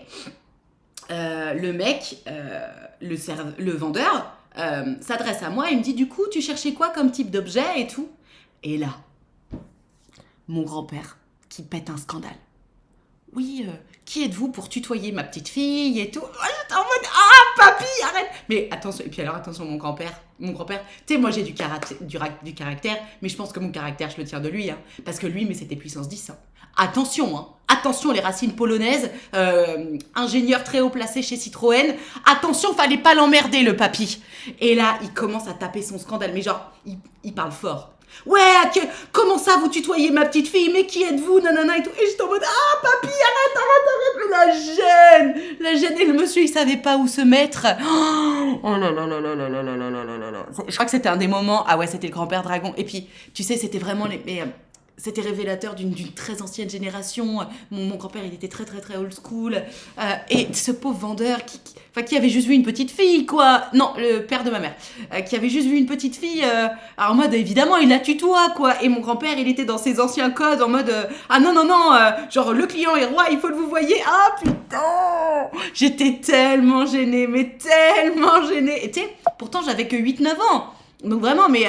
le mec, le vendeur, s'adresse à moi et me dit, du coup, tu cherchais quoi comme type d'objet et tout? Et là, mon grand-père qui pète un scandale. Oui, qui êtes-vous pour tutoyer ma petite fille et tout? J'étais en mode, papy, arrête! Mais attention, et puis alors attention, mon grand-père, tu sais, moi j'ai du caractère, mais je pense que mon caractère, je le tire de lui, hein, parce que lui, mais c'était puissance 10. Hein. Attention, les racines polonaises, ingénieur très haut placé chez Citroën, attention, fallait pas l'emmerder, le papy. Et là, il commence à taper son scandale, mais genre, il parle fort. Ouais, comment ça vous tutoyez ma petite fille? Mais qui êtes-vous? Nanana et tout. Et j'étais en mode, papy, arrête. Mais la gêne. Et le monsieur, il savait pas où se mettre. Oh là là là là là là là là là là là. Je crois que c'était un des moments. Ah ouais, c'était le grand-père dragon. Et puis, tu sais, c'était vraiment c'était révélateur d'une très ancienne génération. Mon grand-père, il était très, très, très old school. Et ce pauvre vendeur qui avait juste vu une petite fille, quoi. Non, le père de ma mère. Qui avait juste vu une petite fille. En mode, évidemment, il la tutoie, quoi. Et mon grand-père, il était dans ses anciens codes, en mode, ah non, non, non, genre, le client est roi, il faut que vous voyez. Ah, putain! J'étais tellement gênée, mais tellement gênée. Et tu sais, pourtant, j'avais que 8-9 ans. Donc vraiment, mais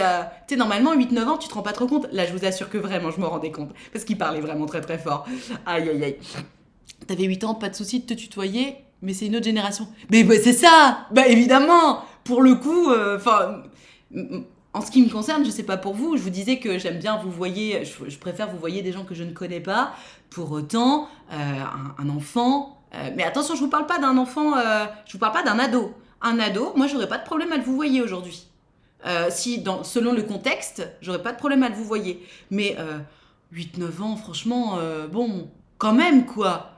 tu sais, normalement, 8-9 ans, tu te rends pas trop compte. Là, je vous assure que vraiment, je me rendais compte. Parce qu'il parlait vraiment très très fort. Aïe, aïe, aïe. T'avais 8 ans, pas de souci de te tutoyer, mais c'est une autre génération. Mais bah, c'est ça. Bah évidemment. Pour le coup, en ce qui me concerne, je sais pas pour vous, je vous disais que j'aime bien vous voyez, je préfère vous voyez des gens que je ne connais pas. Pour autant, un enfant... mais attention, je vous parle pas d'un enfant, je vous parle pas d'un ado. Un ado, moi, j'aurais pas de problème à le vous voyez aujourd'hui. Si, selon le contexte, j'aurais pas de problème à le vous voyez. Mais 8-9 ans, franchement, bon, quand même, quoi.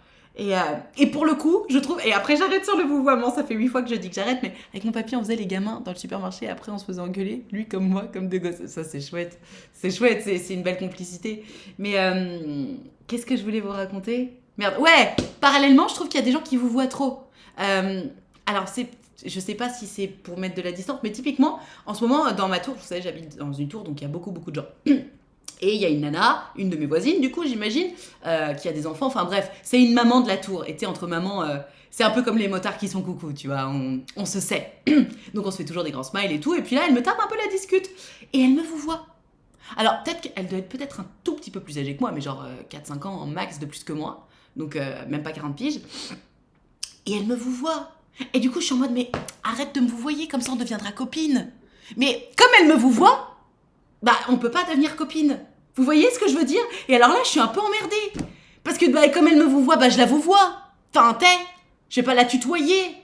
Et pour le coup, je trouve... Et après, j'arrête sur le vouvoiement, ça fait 8 fois que je dis que j'arrête, mais avec mon papy, on faisait les gamins dans le supermarché, et après, on se faisait engueuler, lui comme moi, comme deux gosses. Ça, c'est chouette. C'est chouette, c'est une belle complicité. Mais qu'est-ce que je voulais vous raconter? Merde, ouais, parallèlement, je trouve qu'il y a des gens qui vous voient trop. Alors, je sais pas si c'est pour mettre de la distance, mais typiquement, en ce moment, dans ma tour, vous savez, j'habite dans une tour, donc il y a beaucoup, beaucoup de gens. Et il y a une nana, une de mes voisines, du coup, j'imagine, qui a des enfants. Enfin bref, c'est une maman de la tour. Et tu sais, entre mamans, c'est un peu comme les motards qui sont coucou, tu vois, on se sait. Donc on se fait toujours des grands smiles et tout. Et puis là, elle me tape un peu la discute. Et elle me vous voit. Alors peut-être qu'elle doit être peut-être un tout petit peu plus âgée que moi, mais genre 4-5 ans en max de plus que moi. Donc même pas 40 piges. Et elle me vous voit. Et du coup, je suis en mode, mais arrête de me vous voyer, comme ça on deviendra copine. Mais comme elle me vous voit, bah on peut pas devenir copine. Vous voyez ce que je veux dire? Et alors là, je suis un peu emmerdée. Parce que bah, comme elle me vous voit, bah je la vous vois. Enfin, je vais pas la tutoyer.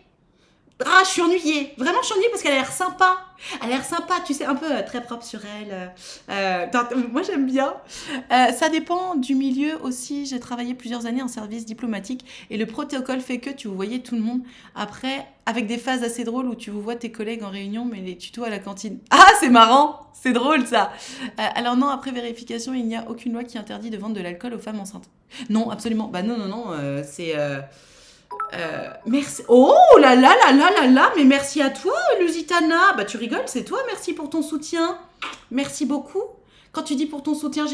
Ah, je suis ennuyée. Vraiment, je suis ennuyée parce qu'elle a l'air sympa. Elle a l'air sympa, tu sais, un peu très propre sur elle. Moi, j'aime bien. Ça dépend du milieu aussi. J'ai travaillé plusieurs années en service diplomatique et le protocole fait que tu vous voyais tout le monde. Après, avec des phases assez drôles où tu vous vois tes collègues en réunion, mais les tutos à la cantine. Ah, c'est marrant. C'est drôle, ça. Alors non, après vérification, il n'y a aucune loi qui interdit de vendre de l'alcool aux femmes enceintes. Non, absolument. Bah non, c'est... merci. Oh là là là là là là, mais merci à toi, Lusitana. Bah tu rigoles, c'est toi, merci pour ton soutien. Merci beaucoup. Quand tu dis pour ton soutien,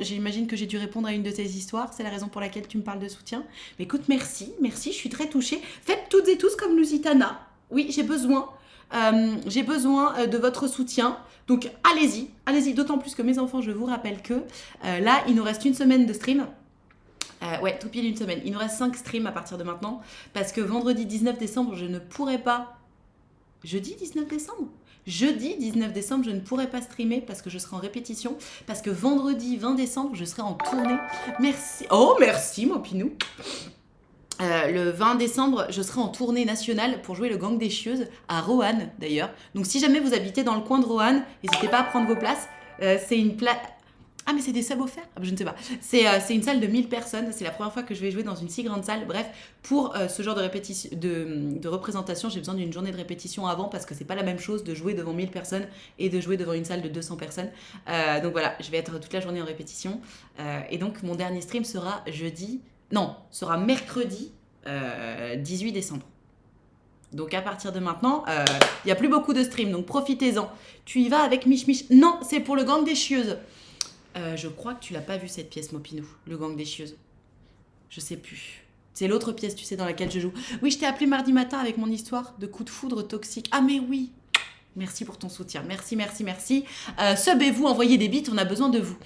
j'imagine que j'ai dû répondre à une de tes histoires. C'est la raison pour laquelle tu me parles de soutien. Mais écoute, merci, je suis très touchée. Faites toutes et tous comme Lusitana. Oui, j'ai besoin de votre soutien. Donc allez-y, d'autant plus que mes enfants, je vous rappelle que là, il nous reste une semaine de stream. Ouais, tout pile une semaine. Il nous reste 5 streams à partir de maintenant. Parce que vendredi 19 décembre, je ne pourrai pas... Jeudi 19 décembre, je ne pourrai pas streamer parce que je serai en répétition. Parce que vendredi 20 décembre, je serai en tournée. Merci. Oh, merci, Mopinou. Le 20 décembre, je serai en tournée nationale pour jouer le Gang des Chieuses à Roanne, d'ailleurs. Donc, si jamais vous habitez dans le coin de Roanne, n'hésitez pas à prendre vos places. C'est une place... Ah, mais c'est des subs offerts? Je ne sais pas. C'est une salle de 1000 personnes. C'est la première fois que je vais jouer dans une si grande salle. Bref, pour ce genre de répétition, de représentation, j'ai besoin d'une journée de répétition avant parce que c'est pas la même chose de jouer devant 1000 personnes et de jouer devant une salle de 200 personnes. Donc voilà, je vais être toute la journée en répétition. Et donc, mon dernier stream sera mercredi 18 décembre. Donc à partir de maintenant, il n'y a plus beaucoup de streams, donc profitez-en. Tu y vas avec Mich Mich? Non, c'est pour le Gang des Chieuses. Je crois que tu l'as pas vu cette pièce, Mopinou, le Gang des Chieuses. Je sais plus. C'est l'autre pièce, tu sais, dans laquelle je joue. Oui, je t'ai appelé mardi matin avec mon histoire de coup de foudre toxique. Ah mais oui. Merci pour ton soutien. Merci. Subez-vous, envoyez des bits, on a besoin de vous.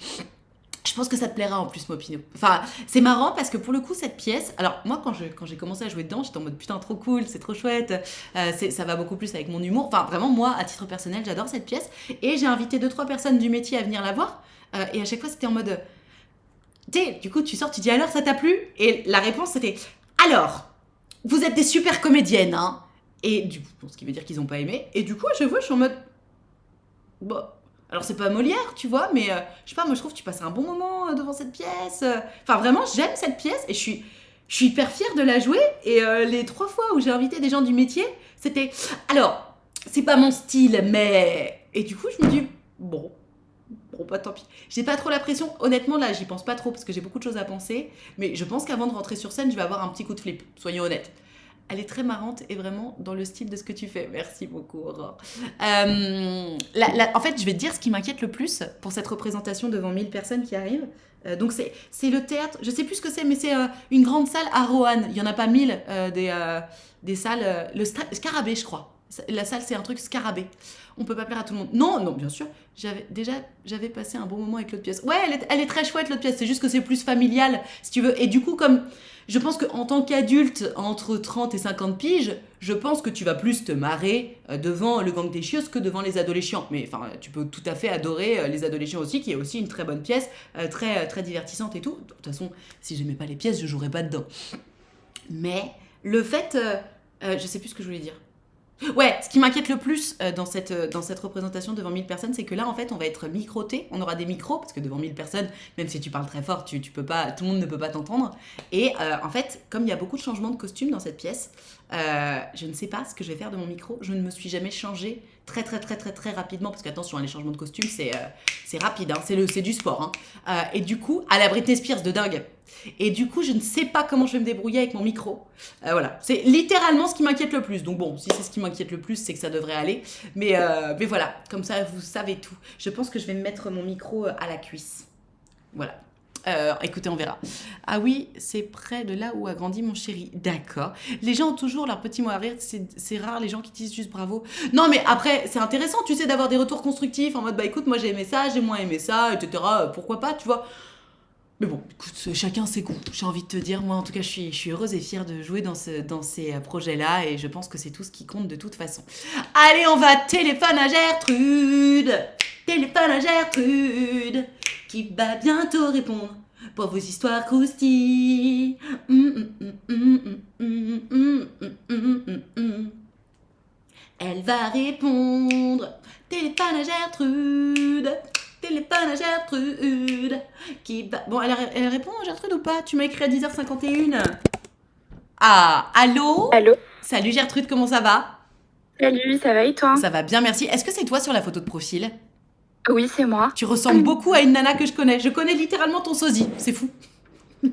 Je pense que ça te plaira en plus, Mopinou. Enfin, c'est marrant parce que pour le coup, cette pièce... Alors, moi, quand j'ai commencé à jouer dedans, j'étais en mode putain, trop cool, c'est trop chouette. Ça va beaucoup plus avec mon humour. Enfin, vraiment, moi, à titre personnel, j'adore cette pièce. Et j'ai invité 2-3 personnes du métier à venir la voir. Et à chaque fois, c'était en mode... Tu sais, du coup, tu sors, tu dis alors, ça t'a plu? Et la réponse, c'était alors, vous êtes des super comédiennes, hein? Et du coup, ce qui veut dire qu'ils n'ont pas aimé. Et du coup, à chaque fois, je suis en mode... Bon... Alors, c'est pas Molière, tu vois, mais je sais pas, moi, je trouve que tu passes un bon moment devant cette pièce. Enfin, vraiment, j'aime cette pièce et je suis hyper fière de la jouer. Et les 3 fois où j'ai invité des gens du métier, c'était... Alors, c'est pas mon style, mais... Et du coup, je me dis, bon, Bon, bah tant pis. J'ai pas trop la pression. Honnêtement, là, j'y pense pas trop parce que j'ai beaucoup de choses à penser. Mais je pense qu'avant de rentrer sur scène, je vais avoir un petit coup de flip. Soyons honnêtes. Elle est très marrante et vraiment dans le style de ce que tu fais. Merci beaucoup, Aurore. En fait, je vais te dire ce qui m'inquiète le plus pour cette représentation devant 1000 personnes qui arrivent. Donc, c'est le théâtre. Je sais plus ce que c'est, mais c'est une grande salle à Roanne. Il y en a pas 1000 des salles. Scarabée, je crois. La salle, c'est un truc Scarabée. On peut pas plaire à tout le monde. Non, non, bien sûr. J'avais passé un bon moment avec l'autre pièce. Ouais, elle est très chouette, l'autre pièce. C'est juste que c'est plus familial, si tu veux. Et du coup, comme je pense qu'en tant qu'adulte, entre 30 et 50 piges, je pense que tu vas plus te marrer devant le gang des chieuses que devant les adolescents. Mais enfin, tu peux tout à fait adorer les adolescents aussi, qui est aussi une très bonne pièce, très divertissante et tout. De toute façon, si j'aimais pas les pièces, je jouerais pas dedans. Mais le fait... je sais plus ce que je voulais dire. Ouais, ce qui m'inquiète le plus dans cette représentation devant 1000 personnes, c'est que là, en fait, on va être microté. On aura des micros, parce que devant 1000 personnes, même si tu parles très fort, tu peux pas, tout le monde ne peut pas t'entendre. Et en fait, comme il y a beaucoup de changements de costume dans cette pièce, je ne sais pas ce que je vais faire de mon micro. Je ne me suis jamais changée très rapidement, parce qu'attention, les changements de costume, c'est rapide, hein, c'est du sport. Hein. Et du coup, à la Britney Spears de dingue. Et du coup, je ne sais pas comment je vais me débrouiller avec mon micro. Voilà, c'est littéralement ce qui m'inquiète le plus. Donc bon, si c'est ce qui m'inquiète le plus, c'est que ça devrait aller. Mais voilà, comme ça, vous savez tout. Je pense que je vais me mettre mon micro à la cuisse. Voilà. Écoutez, on verra. Ah oui, c'est près de là où a grandi mon chéri. D'accord. Les gens ont toujours leur petit mot à rire. C'est rare les gens qui disent juste bravo. Non, mais après, c'est intéressant, tu sais, d'avoir des retours constructifs en mode, bah écoute, moi j'ai aimé ça, j'ai moins aimé ça, etc. Pourquoi pas, tu vois. Mais bon, écoute, chacun ses goûts, j'ai envie de te dire. Moi, en tout cas, je suis heureuse et fière de jouer dans ces projets-là et je pense que c'est tout ce qui compte de toute façon. Allez, on va téléphone à Gertrude. Téléphone à Gertrude qui va bientôt répondre pour vos histoires croustilles. Elle va répondre. Téléphone à Gertrude. Téléphone à Gertrude qui va... Bon, elle répond Gertrude ou pas? Tu m'as écrit à 10h51. Ah, allô? Allô? Salut Gertrude, comment ça va? Salut, ça va et toi? Ça va bien, merci. Est-ce que c'est toi sur la photo de profil? Oui, c'est moi. Tu ressembles beaucoup à une nana que je connais. Je connais littéralement ton sosie, c'est fou.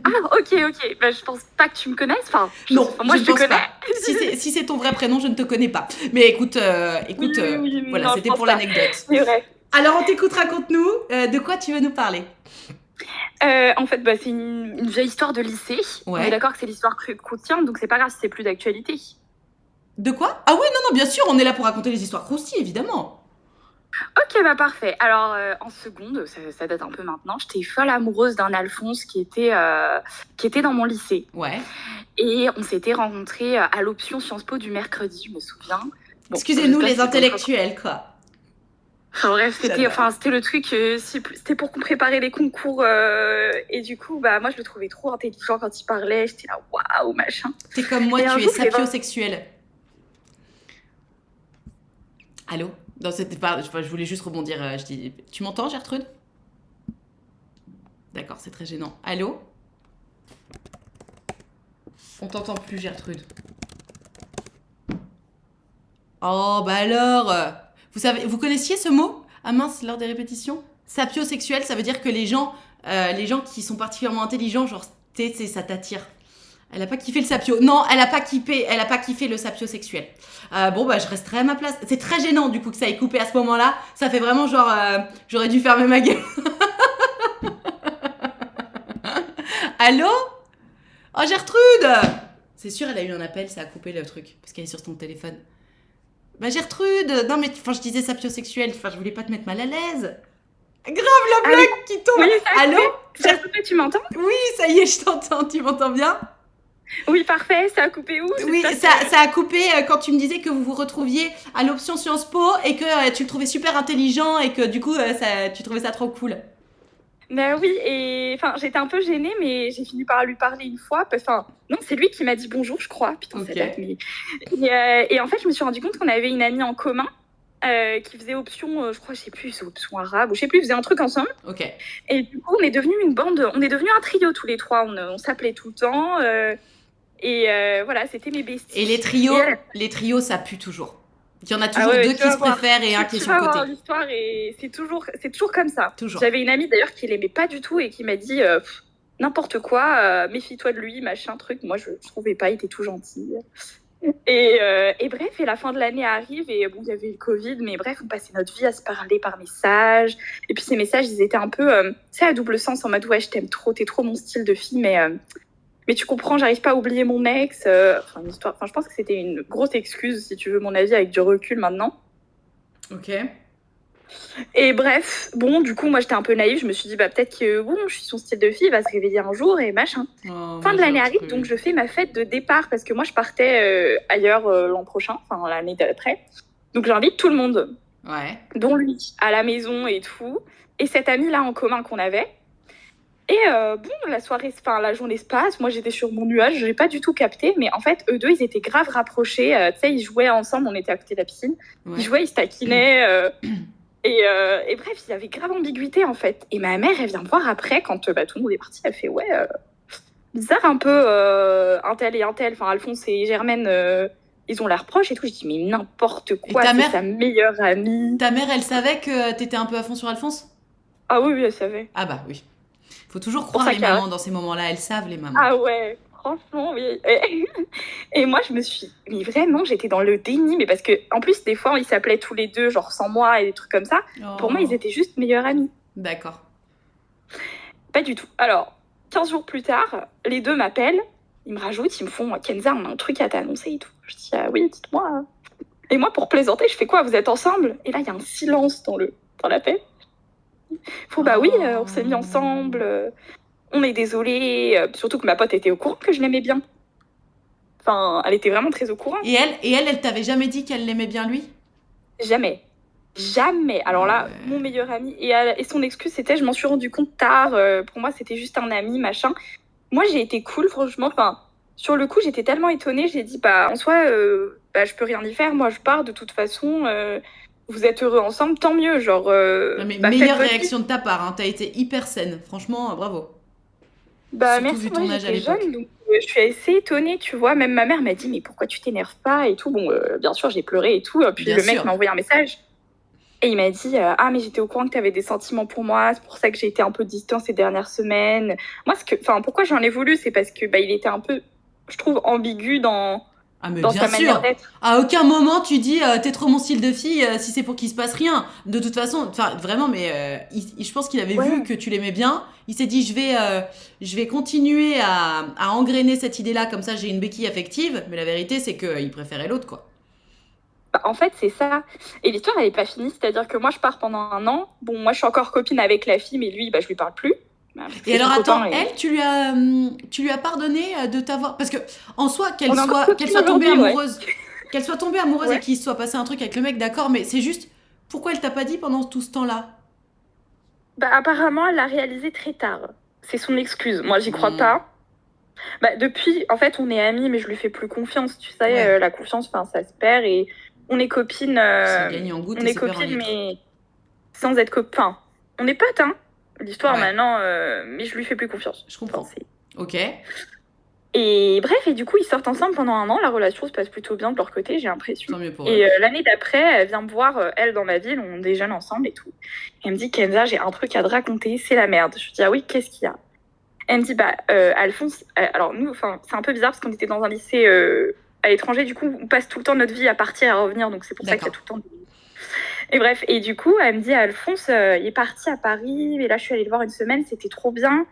Ah, ok. Bah, je pense pas que tu me connaisses. Enfin, Non, moi je te pense connais. pas. Si c'est ton vrai prénom, je ne te connais pas. Mais écoute, Oui, voilà, non, c'était je pense pour pas. l'anecdote. C'est vrai. Alors on t'écoute, raconte-nous, de quoi tu veux nous parler? En fait, bah, c'est une vieille histoire de lycée. On Ouais. est d'accord que c'est l'histoire croustillante, donc c'est pas grave si c'est plus d'actualité. De quoi? Ah oui, non, bien sûr, on est là pour raconter les histoires croustilles, évidemment. Ok, bah parfait. Alors, en seconde, ça date un peu maintenant, j'étais folle amoureuse d'un Alphonse qui était dans mon lycée. Ouais. Et on s'était rencontrés à l'option Sciences Po du mercredi, je me souviens. Bon, Excusez-nous j'espère les que c'est intellectuels, quoi. Enfin bref, J'adore. c'était le truc, c'était pour préparer les concours. Et du coup, bah moi je le trouvais trop intelligent quand il parlait. J'étais là, waouh, machin. T'es comme moi, Et un tu es jour, je l'ai sapiosexuel. Allô? Non, c'était pas... je voulais juste rebondir. Je dis... Tu m'entends, Gertrude? D'accord, c'est très gênant. Allô? On t'entend plus, Gertrude. Oh, bah alors vous connaissiez ce mot? Ah mince, lors des répétitions? Sapiosexuel, ça veut dire que les gens qui sont particulièrement intelligents, genre, ça t'attire. Elle a pas kiffé le sapio. Non, elle a pas kiffé le sapiosexuel. Bon, bah, je resterai à ma place. C'est très gênant, du coup, que ça ait coupé à ce moment-là. Ça fait vraiment genre, j'aurais dû fermer ma gueule. Allô? Oh, Gertrude! C'est sûr, elle a eu un appel, ça a coupé le truc, parce qu'elle est sur ton téléphone. Bah, Gertrude! Non, mais, enfin, je disais sapiosexuel, enfin, je voulais pas te mettre mal à l'aise. Grave la blague qui tombe! Oui, ça a Allô? coupé. Ça a coupé, tu m'entends? Oui, ça y est, je t'entends, tu m'entends bien? Oui, parfait, ça a coupé où? Oui, J'espère ça a coupé quand tu me disais que vous vous retrouviez à l'option Sciences Po et que tu le trouvais super intelligent et que du coup, tu trouvais ça trop cool. Bah oui, et enfin, j'étais un peu gênée, mais j'ai fini par lui parler une fois. Enfin, non, c'est lui qui m'a dit bonjour, je crois. Putain, Ok. ça date, mais... Et en fait, je me suis rendu compte qu'on avait une amie en commun qui faisait option, je crois, je sais plus, option arabe, ou je sais plus, faisait un truc ensemble. Ok. Et du coup, on est devenu une bande, on est devenu un trio tous les trois. On s'appelait tout le temps. Voilà, c'était mes besties. Et les trios, ça pue toujours. Il y en a toujours deux qui se préfèrent et un qui est sur le côté. L'histoire et c'est toujours comme ça. Toujours. J'avais une amie d'ailleurs qui l'aimait pas du tout et qui m'a dit n'importe quoi, méfie-toi de lui, machin truc. Moi je trouvais pas, il était tout gentil. Et bref, et la fin de l'année arrive et bon, il y avait le Covid, mais bref, on passait notre vie à se parler par message. Et puis ces messages, ils étaient un peu, tu sais, à double sens, en mode ouais, je t'aime trop, t'es trop mon style de fille, mais tu comprends, j'arrive pas à oublier mon ex. Une histoire. Enfin, je pense que c'était une grosse excuse, si tu veux mon avis, avec du recul maintenant. Ok. Et bref, bon, du coup, moi, j'étais un peu naïve. Je me suis dit, bah, peut-être que, bon, je suis son style de fille, il va se réveiller un jour et machin. Fin de l'année arrive, donc je fais ma fête de départ parce que moi, je partais ailleurs l'an prochain, enfin, l'année d'après. Donc, j'invite tout le monde, dont lui, à la maison et tout. Et cette amie-là en commun qu'on avait. Et bon, la journée se passe. Moi, j'étais sur mon nuage, je l'ai pas du tout capté. Mais en fait, eux deux, ils étaient grave rapprochés. Tu sais, ils jouaient ensemble, on était à côté de la piscine. Ils jouaient, ils se taquinaient. Et bref, il y avait grave ambiguïté, en fait. Et ma mère, elle vient me voir après, quand tout le monde est parti. Elle fait, ouais, bizarre un peu, un tel et un tel. Enfin, Alphonse et Germaine, ils ont l'air proches et tout. Je dis, mais n'importe quoi, c'est sa meilleure amie. Ta mère, elle savait que t'étais un peu à fond sur Alphonse ? Ah oui, elle savait. Ah bah oui. Faut toujours croire les mamans dans ces moments-là, elles savent les mamans. Ah ouais, franchement, oui. Et moi, je me suis... Mais vraiment, j'étais dans le déni, mais parce que, en plus, des fois, ils s'appelaient tous les deux, genre sans moi et des trucs comme ça. Oh. Pour moi, ils étaient juste meilleurs amis. D'accord. Pas du tout. Alors, 15 jours plus tard, les deux m'appellent, ils me rajoutent, ils me font « Kenza, on a un truc à t'annoncer et tout. » Je dis « Ah oui, dites-moi. » Et moi, pour plaisanter, je fais quoi ? Vous êtes ensemble ? Et là, il y a un silence dans l'appel. Faut, bah oui, on s'est mis ensemble, on est désolé, surtout que ma pote était au courant que je l'aimais bien. Enfin, elle était vraiment très au courant. Et elle t'avait jamais dit qu'elle l'aimait bien lui ? Jamais. Alors là, mon meilleur ami, et son excuse c'était, je m'en suis rendu compte tard, pour moi c'était juste un ami, machin. Moi j'ai été cool, franchement, enfin, sur le coup j'étais tellement étonnée, j'ai dit, bah en soi, je peux rien y faire, moi je pars de toute façon... Vous êtes heureux ensemble, tant mieux, genre... non, mais meilleure réaction de ta part, hein. T'as été hyper saine, franchement, bravo. Bah surtout merci, vu ton âge à l'époque. Jeune, donc je suis assez étonnée, tu vois, même ma mère m'a dit, mais pourquoi tu t'énerves pas et tout. Bon, bien sûr, j'ai pleuré et tout, puis bien le mec m'a envoyé un message, et il m'a dit, ah, mais j'étais au courant que t'avais des sentiments pour moi, c'est pour ça que j'ai été un peu distant ces dernières semaines. Moi, pourquoi j'en ai voulu, c'est parce que il était un peu, je trouve, ambigu dans bien sûr. À aucun moment tu dis t'es trop mon style de fille si c'est pour qu'il se passe rien. De toute façon, enfin vraiment, mais je pense qu'il avait vu que tu l'aimais bien. Il s'est dit je vais continuer à engrainer cette idée-là, comme ça j'ai une béquille affective. Mais la vérité c'est qu'il préférait l'autre, quoi. En fait, c'est ça. Et l'histoire, elle est pas finie. C'est-à-dire que moi, je pars pendant 1 an. Bon, moi, je suis encore copine avec la fille, mais lui, je lui parle plus. Et alors attends, elle, tu lui as pardonné de t'avoir, parce que en soi qu'elle soit tombée amoureuse, qu'elle soit tombée amoureuse et qu'il se soit passé un truc avec le mec, d'accord, mais c'est juste pourquoi elle t'a pas dit pendant tout ce temps-là ? Apparemment elle l'a réalisé très tard. C'est son excuse. Moi j'y crois pas. Depuis, en fait, on est amis, mais je lui fais plus confiance. Tu sais, la confiance, ça se perd et on est copines. C'est gagné en gouttes. On est copines, mais sans être copains. On est potes, hein. L'histoire maintenant, mais je lui fais plus confiance. Je comprends. Ok. Et bref, et du coup, ils sortent ensemble pendant 1 an. La relation se passe plutôt bien de leur côté, j'ai l'impression. Tant mieux pour et l'année d'après, elle vient me voir, elle, dans ma ville, on déjeune ensemble et tout. Elle me dit, Kenza, j'ai un truc à te raconter, c'est la merde. Je lui dis, ah oui, qu'est-ce qu'il y a ? Elle me dit, Alphonse, alors nous, c'est un peu bizarre parce qu'on était dans un lycée à l'étranger, du coup, on passe tout le temps notre vie à partir et à revenir, donc c'est pour ça qu'il y a tout le temps... Et bref, et du coup, elle me dit, Alphonse, il est parti à Paris, mais là, je suis allée le voir 1 semaine, c'était trop bien.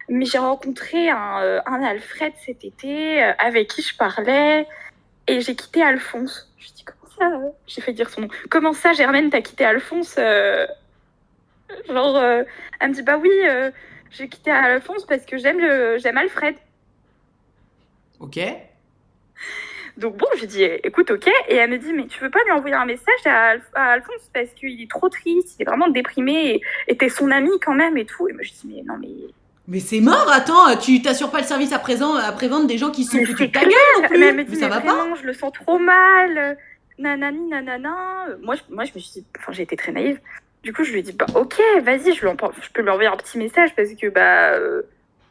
Mais j'ai rencontré un Alfred cet été, avec qui je parlais, et j'ai quitté Alphonse. Je dis, comment ça J'ai fait dire son nom. Comment ça, Germaine, t'as quitté Alphonse elle me dit, bah oui, j'ai quitté Alphonse parce que j'aime Alfred. Ok. Donc bon, je dis, écoute, ok. Et elle me dit, mais tu veux pas lui envoyer un message à Alphonse parce qu'il est trop triste, il est vraiment déprimé, et t'es son ami quand même et tout. Et moi, je dis, mais non, mais... Mais c'est mort, attends, tu t'assures pas le service après-vente des gens qui se sont foutus de ta gueule non plus. Mais elle me dit, mais ça va pas, je le sens trop mal, nanani, nanana. Moi, je me suis dit, j'ai été très naïve. Du coup, je lui ai dit, ok, vas-y, je peux lui envoyer un petit message parce que,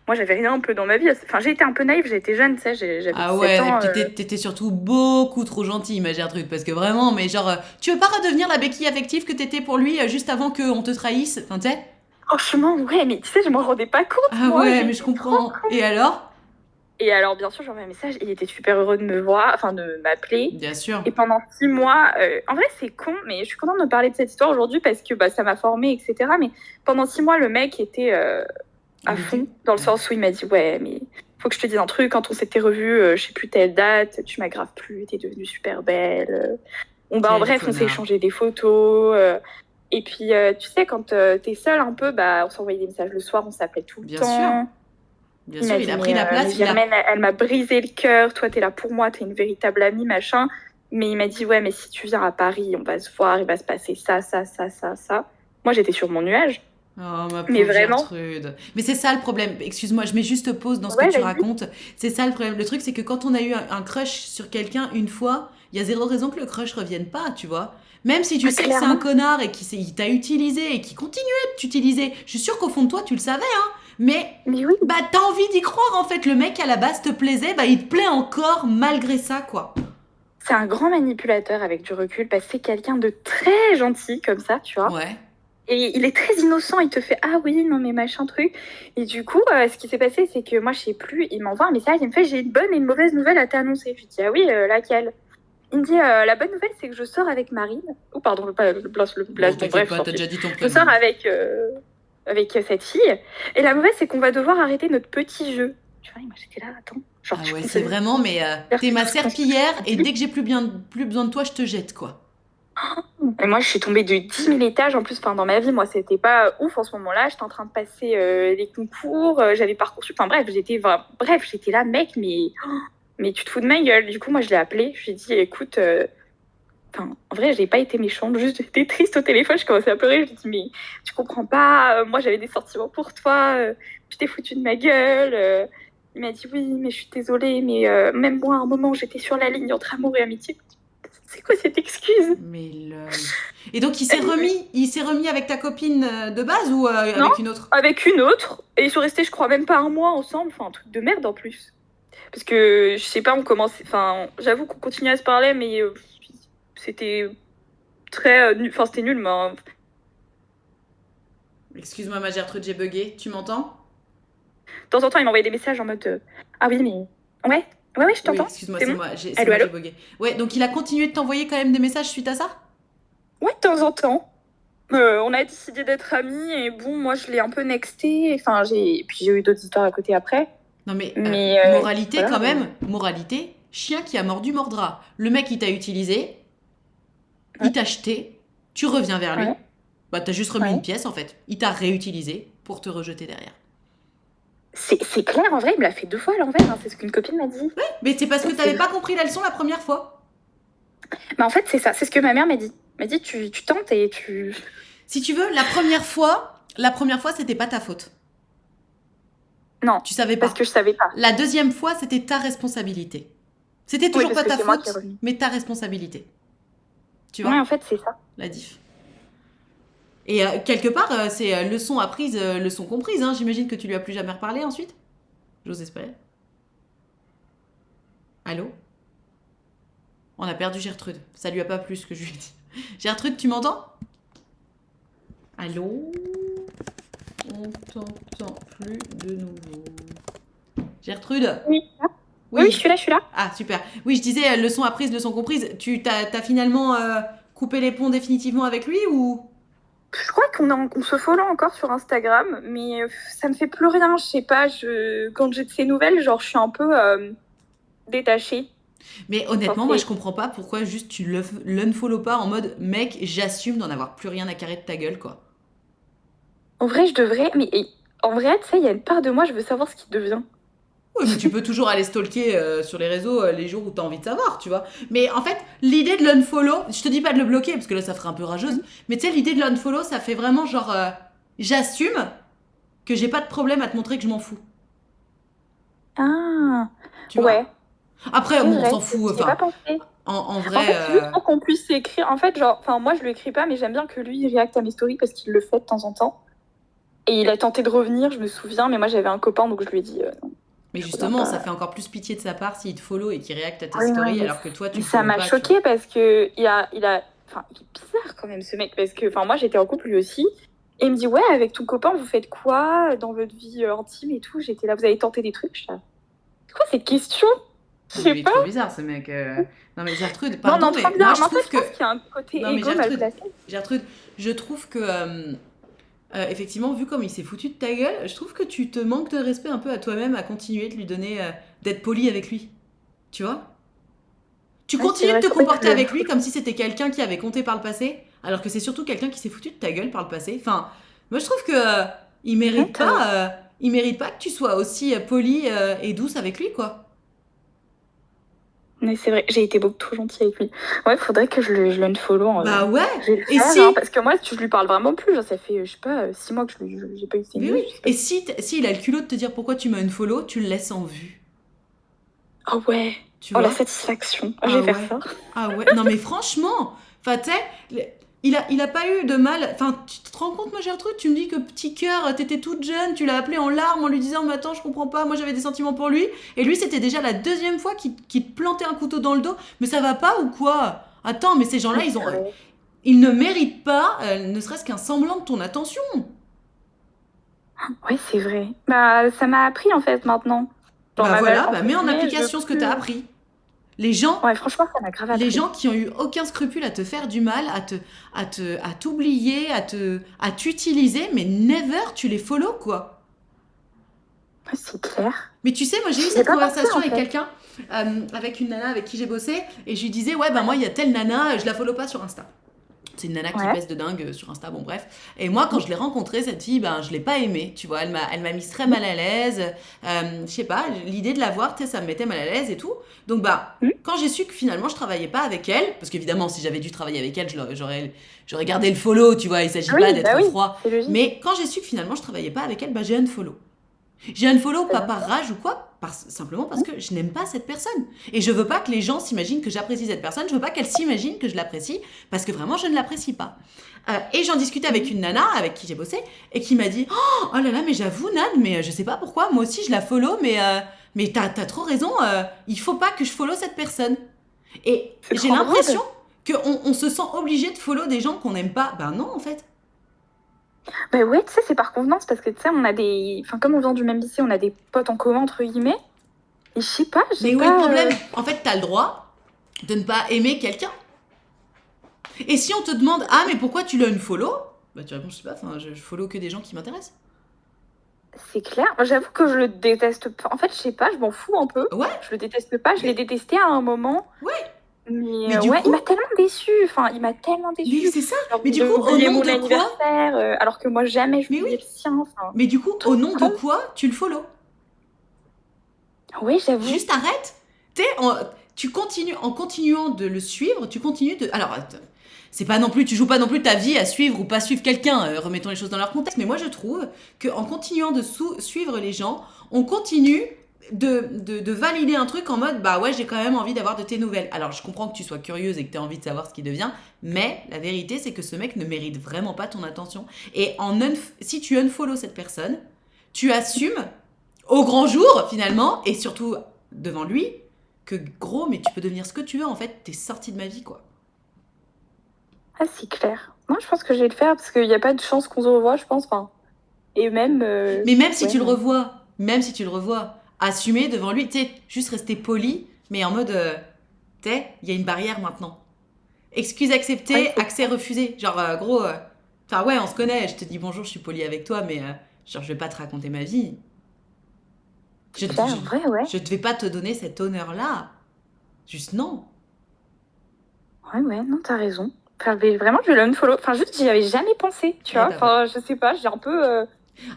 moi, j'avais rien un peu dans ma vie. Enfin, j'ai été un peu naïve, j'ai été jeune, tu sais, j'avais 17 ouais, ans. et puis t'étais surtout beaucoup trop gentille, ma Gertrude, parce que vraiment, mais genre, tu veux pas redevenir la béquille affective que t'étais pour lui juste avant qu'on te trahisse, enfin, tu sais? Franchement, ouais, mais tu sais, je m'en rendais pas compte. Moi, ouais, mais je comprends. Et alors? Et alors, bien sûr, j'envoie un message, il était super heureux de me voir, enfin, de m'appeler. Bien sûr. Et pendant 6 mois, en vrai, c'est con, mais je suis contente de parler de cette histoire aujourd'hui parce que ça m'a formée, etc. Mais pendant 6 mois, le mec était à fond, dans le sens où il m'a dit, ouais, mais faut que je te dise un truc, quand on s'était revus, je sais plus telle date, tu m'aggraves plus, t'es devenue super belle. Bon, bah, en bref, on s'est échangé des photos. Et puis, tu sais, quand t'es seule un peu, bah, on s'envoyait des messages le soir, on s'appelait tout le temps. Sûr. Bien sûr, il a pris la place. Germaine, elle m'a brisé le cœur. Toi, t'es là pour moi, t'es une véritable amie, machin. Mais il m'a dit, ouais, mais si tu viens à Paris, on va se voir, il va se passer ça. Moi, j'étais sur mon nuage. Oh, ma pauvre Gertrude. Mais c'est ça le problème. Excuse-moi, je mets juste pause dans ce que tu racontes. C'est ça le problème. Le truc, c'est que quand on a eu un crush sur quelqu'un une fois, il y a zéro raison que le crush revienne pas, tu vois. Même si tu sais que c'est un connard et qu'il t'a utilisé et qu'il continue à t'utiliser, je suis sûre qu'au fond de toi, tu le savais, hein. Mais oui. Bah, t'as envie d'y croire, en fait. Le mec, à la base, te plaisait, bah, il te plaît encore malgré ça, quoi. C'est un grand manipulateur avec du recul, parce que c'est quelqu'un de très gentil, comme ça, tu vois. Ouais. Et il est très innocent, il te fait « Ah oui, non mais machin truc ». Et du coup, ce qui s'est passé, c'est que moi, je sais plus, il m'envoie un message, il me fait « J'ai une bonne et une mauvaise nouvelle à t'annoncer ». Je lui dis « Ah oui, laquelle ?» Il me dit la bonne nouvelle, c'est que je sors avec Marine. Oh, pardon, pas le blast, bref. T'as déjà dit ton prénom. Je sors avec cette fille. Et la mauvaise, c'est qu'on va devoir arrêter notre petit jeu. Tu vois, moi j'étais là, attends. Genre, ouais, c'est vraiment, mais t'es ma serpillière et dès que j'ai plus besoin de toi, je te jette, quoi. Et moi, je suis tombée de 10 000 étages. En plus, dans ma vie, moi, c'était pas ouf en ce moment-là. J'étais en train de passer les concours, j'avais Parcoursup. Enfin, bref, j'étais là, mec, mais tu te fous de ma gueule. Du coup, moi, je l'ai appelé. Je lui ai dit, écoute, en vrai, j'ai pas été méchante, juste j'étais triste au téléphone. Je commençais à pleurer. Je lui ai dit, mais tu comprends pas, moi, j'avais des sentiments pour toi. Tu t'es foutu de ma gueule. Il m'a dit, oui, mais je suis désolée. Mais même moi, à un moment, j'étais sur la ligne entre amour et amitié. C'est quoi cette excuse? Mais Et donc il s'est remis avec ta copine de base ou avec une autre? Avec une autre. Et ils sont restés, je crois, même pas un mois ensemble. Enfin, un truc de merde en plus. Parce que, je sais pas, on commençait... Enfin, j'avoue qu'on continuait à se parler, mais c'était très nul. Enfin, c'était nul, mais... Excuse-moi, ma Gertrude, j'ai bugué. Tu m'entends? De temps en temps, il m'envoyait des messages en mode... Ah oui, mais... Ouais, je t'entends. Oui, excuse-moi, c'est moi, j'ai bugué. Ouais, donc il a continué de t'envoyer quand même des messages suite à ça? Ouais, de temps en temps. On a décidé d'être amis et bon, moi je l'ai un peu nexté. Enfin, puis j'ai eu d'autres histoires à côté après. Non mais moralité voilà, quand même, moralité, chien qui a mordu mordra. Le mec il t'a utilisé, il t'a acheté, tu reviens vers lui, bah t'as juste remis une pièce en fait. Il t'a réutilisé pour te rejeter derrière. C'est clair, en vrai, il me l'a fait 2 fois à l'envers, hein, c'est ce qu'une copine m'a dit. Ouais, mais c'est parce que t'avais pas compris la leçon la première fois. Bah en fait, c'est ça, c'est ce que ma mère m'a dit. Elle m'a dit, tu tentes et tu... Si tu veux, la première fois, c'était pas ta faute. Non, tu savais pas. Parce que je savais pas. La deuxième fois, c'était ta responsabilité. C'était toujours pas ta faute, mais ta responsabilité. Tu vois? Ouais, en fait, c'est ça. La diff. Et quelque part, c'est leçon apprise, leçon comprise. Hein. J'imagine que tu lui as plus jamais reparlé ensuite. J'ose espérer. Allô? On a perdu Gertrude. Ça lui a pas plu ce que je lui ai dit. Gertrude, tu m'entends? Allô? On t'entend plus de nouveau. Gertrude? Oui, je suis là. Ah, super. Oui, je disais, leçon apprise, leçon comprise. Tu t'as finalement coupé les ponts définitivement avec lui ou... Je crois qu'on se follow encore sur Instagram, mais ça me fait plus rien. Je sais pas, quand j'ai de ces nouvelles, genre, je suis un peu détachée. Mais honnêtement, moi, je comprends pas pourquoi juste tu l'unfollow pas en mode mec, j'assume d'en avoir plus rien à carrer de ta gueule, quoi. En vrai, je devrais, mais en vrai, tu sais, il y a une part de moi, je veux savoir ce qu'il devient. Oui, mais tu peux toujours aller stalker sur les réseaux les jours où t'as envie de savoir, tu vois. Mais en fait, l'idée de l'unfollow, je te dis pas de le bloquer, parce que là, ça ferait un peu rageuse, mais tu sais, l'idée de l'unfollow, ça fait vraiment genre, j'assume que j'ai pas de problème à te montrer que je m'en fous. Ah, tu vois. Après, bon, on s'en fout, enfin... pas pensé. En vrai... En fait, c'est juste pour qu'on puisse écrire. En fait, genre, moi, je lui écris pas, mais j'aime bien que lui, il réacte à mes stories, parce qu'il le fait de temps en temps. Et il a tenté de revenir, je me souviens, mais moi j'avais un copain, donc je lui ai dit non. Mais Je justement, reviens ça pas. fait encore plus pitié de sa part s'il te follow et qu'il réacte à tes Ouais, stories mais alors que toi, tu mais le ça follow m'a pas, tu vois. choquée parce que enfin, il est bizarre quand même ce mec, parce que moi j'étais en couple lui aussi, et il me dit ouais, avec ton copain vous faites quoi dans votre vie intime et tout. J'étais là, vous avez tenté des trucs. Je c'est quoi cette question? Je Non, mais sais il est pas. trop bizarre, ce mec. Non, mais Gertrude, Non, pardon, non, trop mais moi, bizarre. je Mais en fait, trouve je que... pense qu'il y a un côté Non, mais égo mal placé. Gertrude, je trouve que... effectivement, vu comme il s'est foutu de ta gueule, je trouve que tu te manques de respect un peu à toi-même à continuer de lui donner... d'être poli avec lui. Tu vois? Tu Ouais, c'est continues de vrai, te faudrait que comporter je... avec lui comme si c'était quelqu'un qui avait compté par le passé, alors que c'est surtout quelqu'un qui s'est foutu de ta gueule par le passé. Enfin, moi, je trouve que... il Ouais, mérite t'as raison. pas... il mérite pas que tu sois aussi poli et douce avec lui, quoi. Mais c'est vrai, j'ai été beaucoup trop gentille avec lui. Ouais, faudrait que je l'unfollow en vrai. Bah ouais. Je vais le Et faire, si... hein, parce que moi, je lui parle vraiment plus. Genre, ça fait, je sais pas, 6 mois que j'ai pas eu ses Mais news. oui. Je sais pas. Et si il a le culot de te dire pourquoi tu m'as unfollow, tu le laisses en vue. Oh ouais. Tu Oh, la vois? satisfaction. Je Ah vais faire ouais. ça. Ah ouais. Non mais franchement, enfin tu sais, il a pas eu de mal. Enfin, tu te rends compte, moi Gertrude, tu me dis que petit cœur, t'étais toute jeune, tu l'as appelé en larmes en lui disant mais attends, je comprends pas, moi j'avais des sentiments pour lui. Et lui, c'était déjà la deuxième fois qu'il te plantait un couteau dans le dos. Mais ça va pas ou quoi? Attends, mais ces gens-là, Ouais, c'est vrai. ils ne méritent pas, ne serait-ce qu'un semblant de ton attention. Ouais, c'est vrai. Bah, ça m'a appris en fait maintenant. Genre, Bah voilà, bah entre mets en guillemets, je veux application ce que plus. t'as appris. Les gens, Ouais, franchement, ça m'a grave les appris. gens qui ont eu aucun scrupule à te faire du mal, à t'oublier, à t'utiliser, mais never tu les follow quoi. Ouais, c'est clair. Mais tu sais, moi j'ai eu J'ai cette pas pensé conversation en avec fait. quelqu'un, avec une nana avec qui j'ai bossé, et je lui disais ouais bah moi il y a telle nana, je la follow pas sur Insta. C'est une nana qui Ouais. pèse de dingue sur Insta, bon bref. Et moi, quand je l'ai rencontrée, cette fille, ben, je l'ai pas aimée, tu vois. Elle m'a mise très mal à l'aise. Je sais pas, l'idée de la voir, tu sais, ça me mettait mal à l'aise et tout. Donc, bah, Hmm. quand j'ai su que finalement je travaillais pas avec elle, parce qu'évidemment, si j'avais dû travailler avec elle, j'aurais gardé le follow, tu vois. Il s'agit pas Oui, bah d'être oui, froid. c'est logique. Mais quand j'ai su que finalement je travaillais pas avec elle, bah, j'ai unfollow. J'ai unfollow Très pas bien. par rage ou quoi, simplement parce que je n'aime pas cette personne. Et je veux pas que les gens s'imaginent que j'apprécie cette personne, je veux pas qu'elle s'imagine que je l'apprécie, parce que vraiment je ne l'apprécie pas. Et j'en discutais avec une nana avec qui j'ai bossé, et qui m'a dit oh là là, mais j'avoue, Nad, mais je sais pas pourquoi, moi aussi je la follow, mais t'as trop raison, il faut pas que je follow cette personne. Et C'est j'ai trop l'impression drôle. qu'on se sent obligé de follow des gens qu'on n'aime pas. Ben non, en fait. Bah ouais, tu sais, c'est par convenance parce que tu sais, on a des. Enfin, comme on vient du même lycée, on a des potes en commun, entre guillemets. Et je sais pas, j'ai Mais où est le pas. problème? En fait, t'as le droit de ne pas aimer quelqu'un. Et si on te demande ah mais pourquoi tu l'as unfollow, bah tu réponds je sais pas, enfin je follow que des gens qui m'intéressent. C'est clair. J'avoue que je le déteste pas. En fait, je sais pas, je m'en fous un peu. Ouais. Je le déteste pas. Je l'ai détesté à un moment. Ouais. Mais, Mais du ouais, coup, il m'a tellement déçu. Enfin, il m'a tellement mais déçu. c'est ça. Genre, Mais du de coup, au oublier nom mon de quoi? anniversaire, alors que moi, jamais je Mais oubliais oui. le sien. Enfin, Mais du coup, au trop nom de con. quoi tu le follow? Oui, j'avoue. Juste arrête. Tu continues en continuant de le suivre, tu continues de. Alors, c'est pas non plus, tu joues pas non plus ta vie à suivre ou pas suivre quelqu'un. Remettons les choses dans leur contexte. Mais moi, je trouve que en continuant de suivre les gens, on continue de valider un truc en mode bah ouais, j'ai quand même envie d'avoir de tes nouvelles. Alors, je comprends que tu sois curieuse et que tu aies envie de savoir ce qui devient, mais la vérité, c'est que ce mec ne mérite vraiment pas ton attention. Et si tu unfollow cette personne, tu assumes au grand jour finalement, et surtout devant lui, que gros, mais tu peux devenir ce que tu veux, en fait, t'es sorti de ma vie, quoi. Ah, c'est clair. Moi, je pense que je vais le faire parce qu'il n'y a pas de chance qu'on se revoie, je pense. Enfin, et même. Mais même si Ouais, tu le non. revois, assumer devant lui, tu sais, juste rester poli, mais en mode, tu sais, il y a une barrière maintenant. Excuse acceptée, Ouais, c'est accès refusé. Genre, gros, enfin ouais, on se connaît, je te dis bonjour, je suis poli avec toi, mais genre, je vais pas te raconter ma vie. Je, clair. je, Vrai, ouais. je devais pas te donner cet honneur-là. Juste non. Ouais, ouais, non, t'as raison. Enfin, vraiment, je vais l'unfollow. Enfin, juste, j'y avais jamais pensé, tu Eh vois. ben voilà. Enfin, je sais pas, j'ai un peu.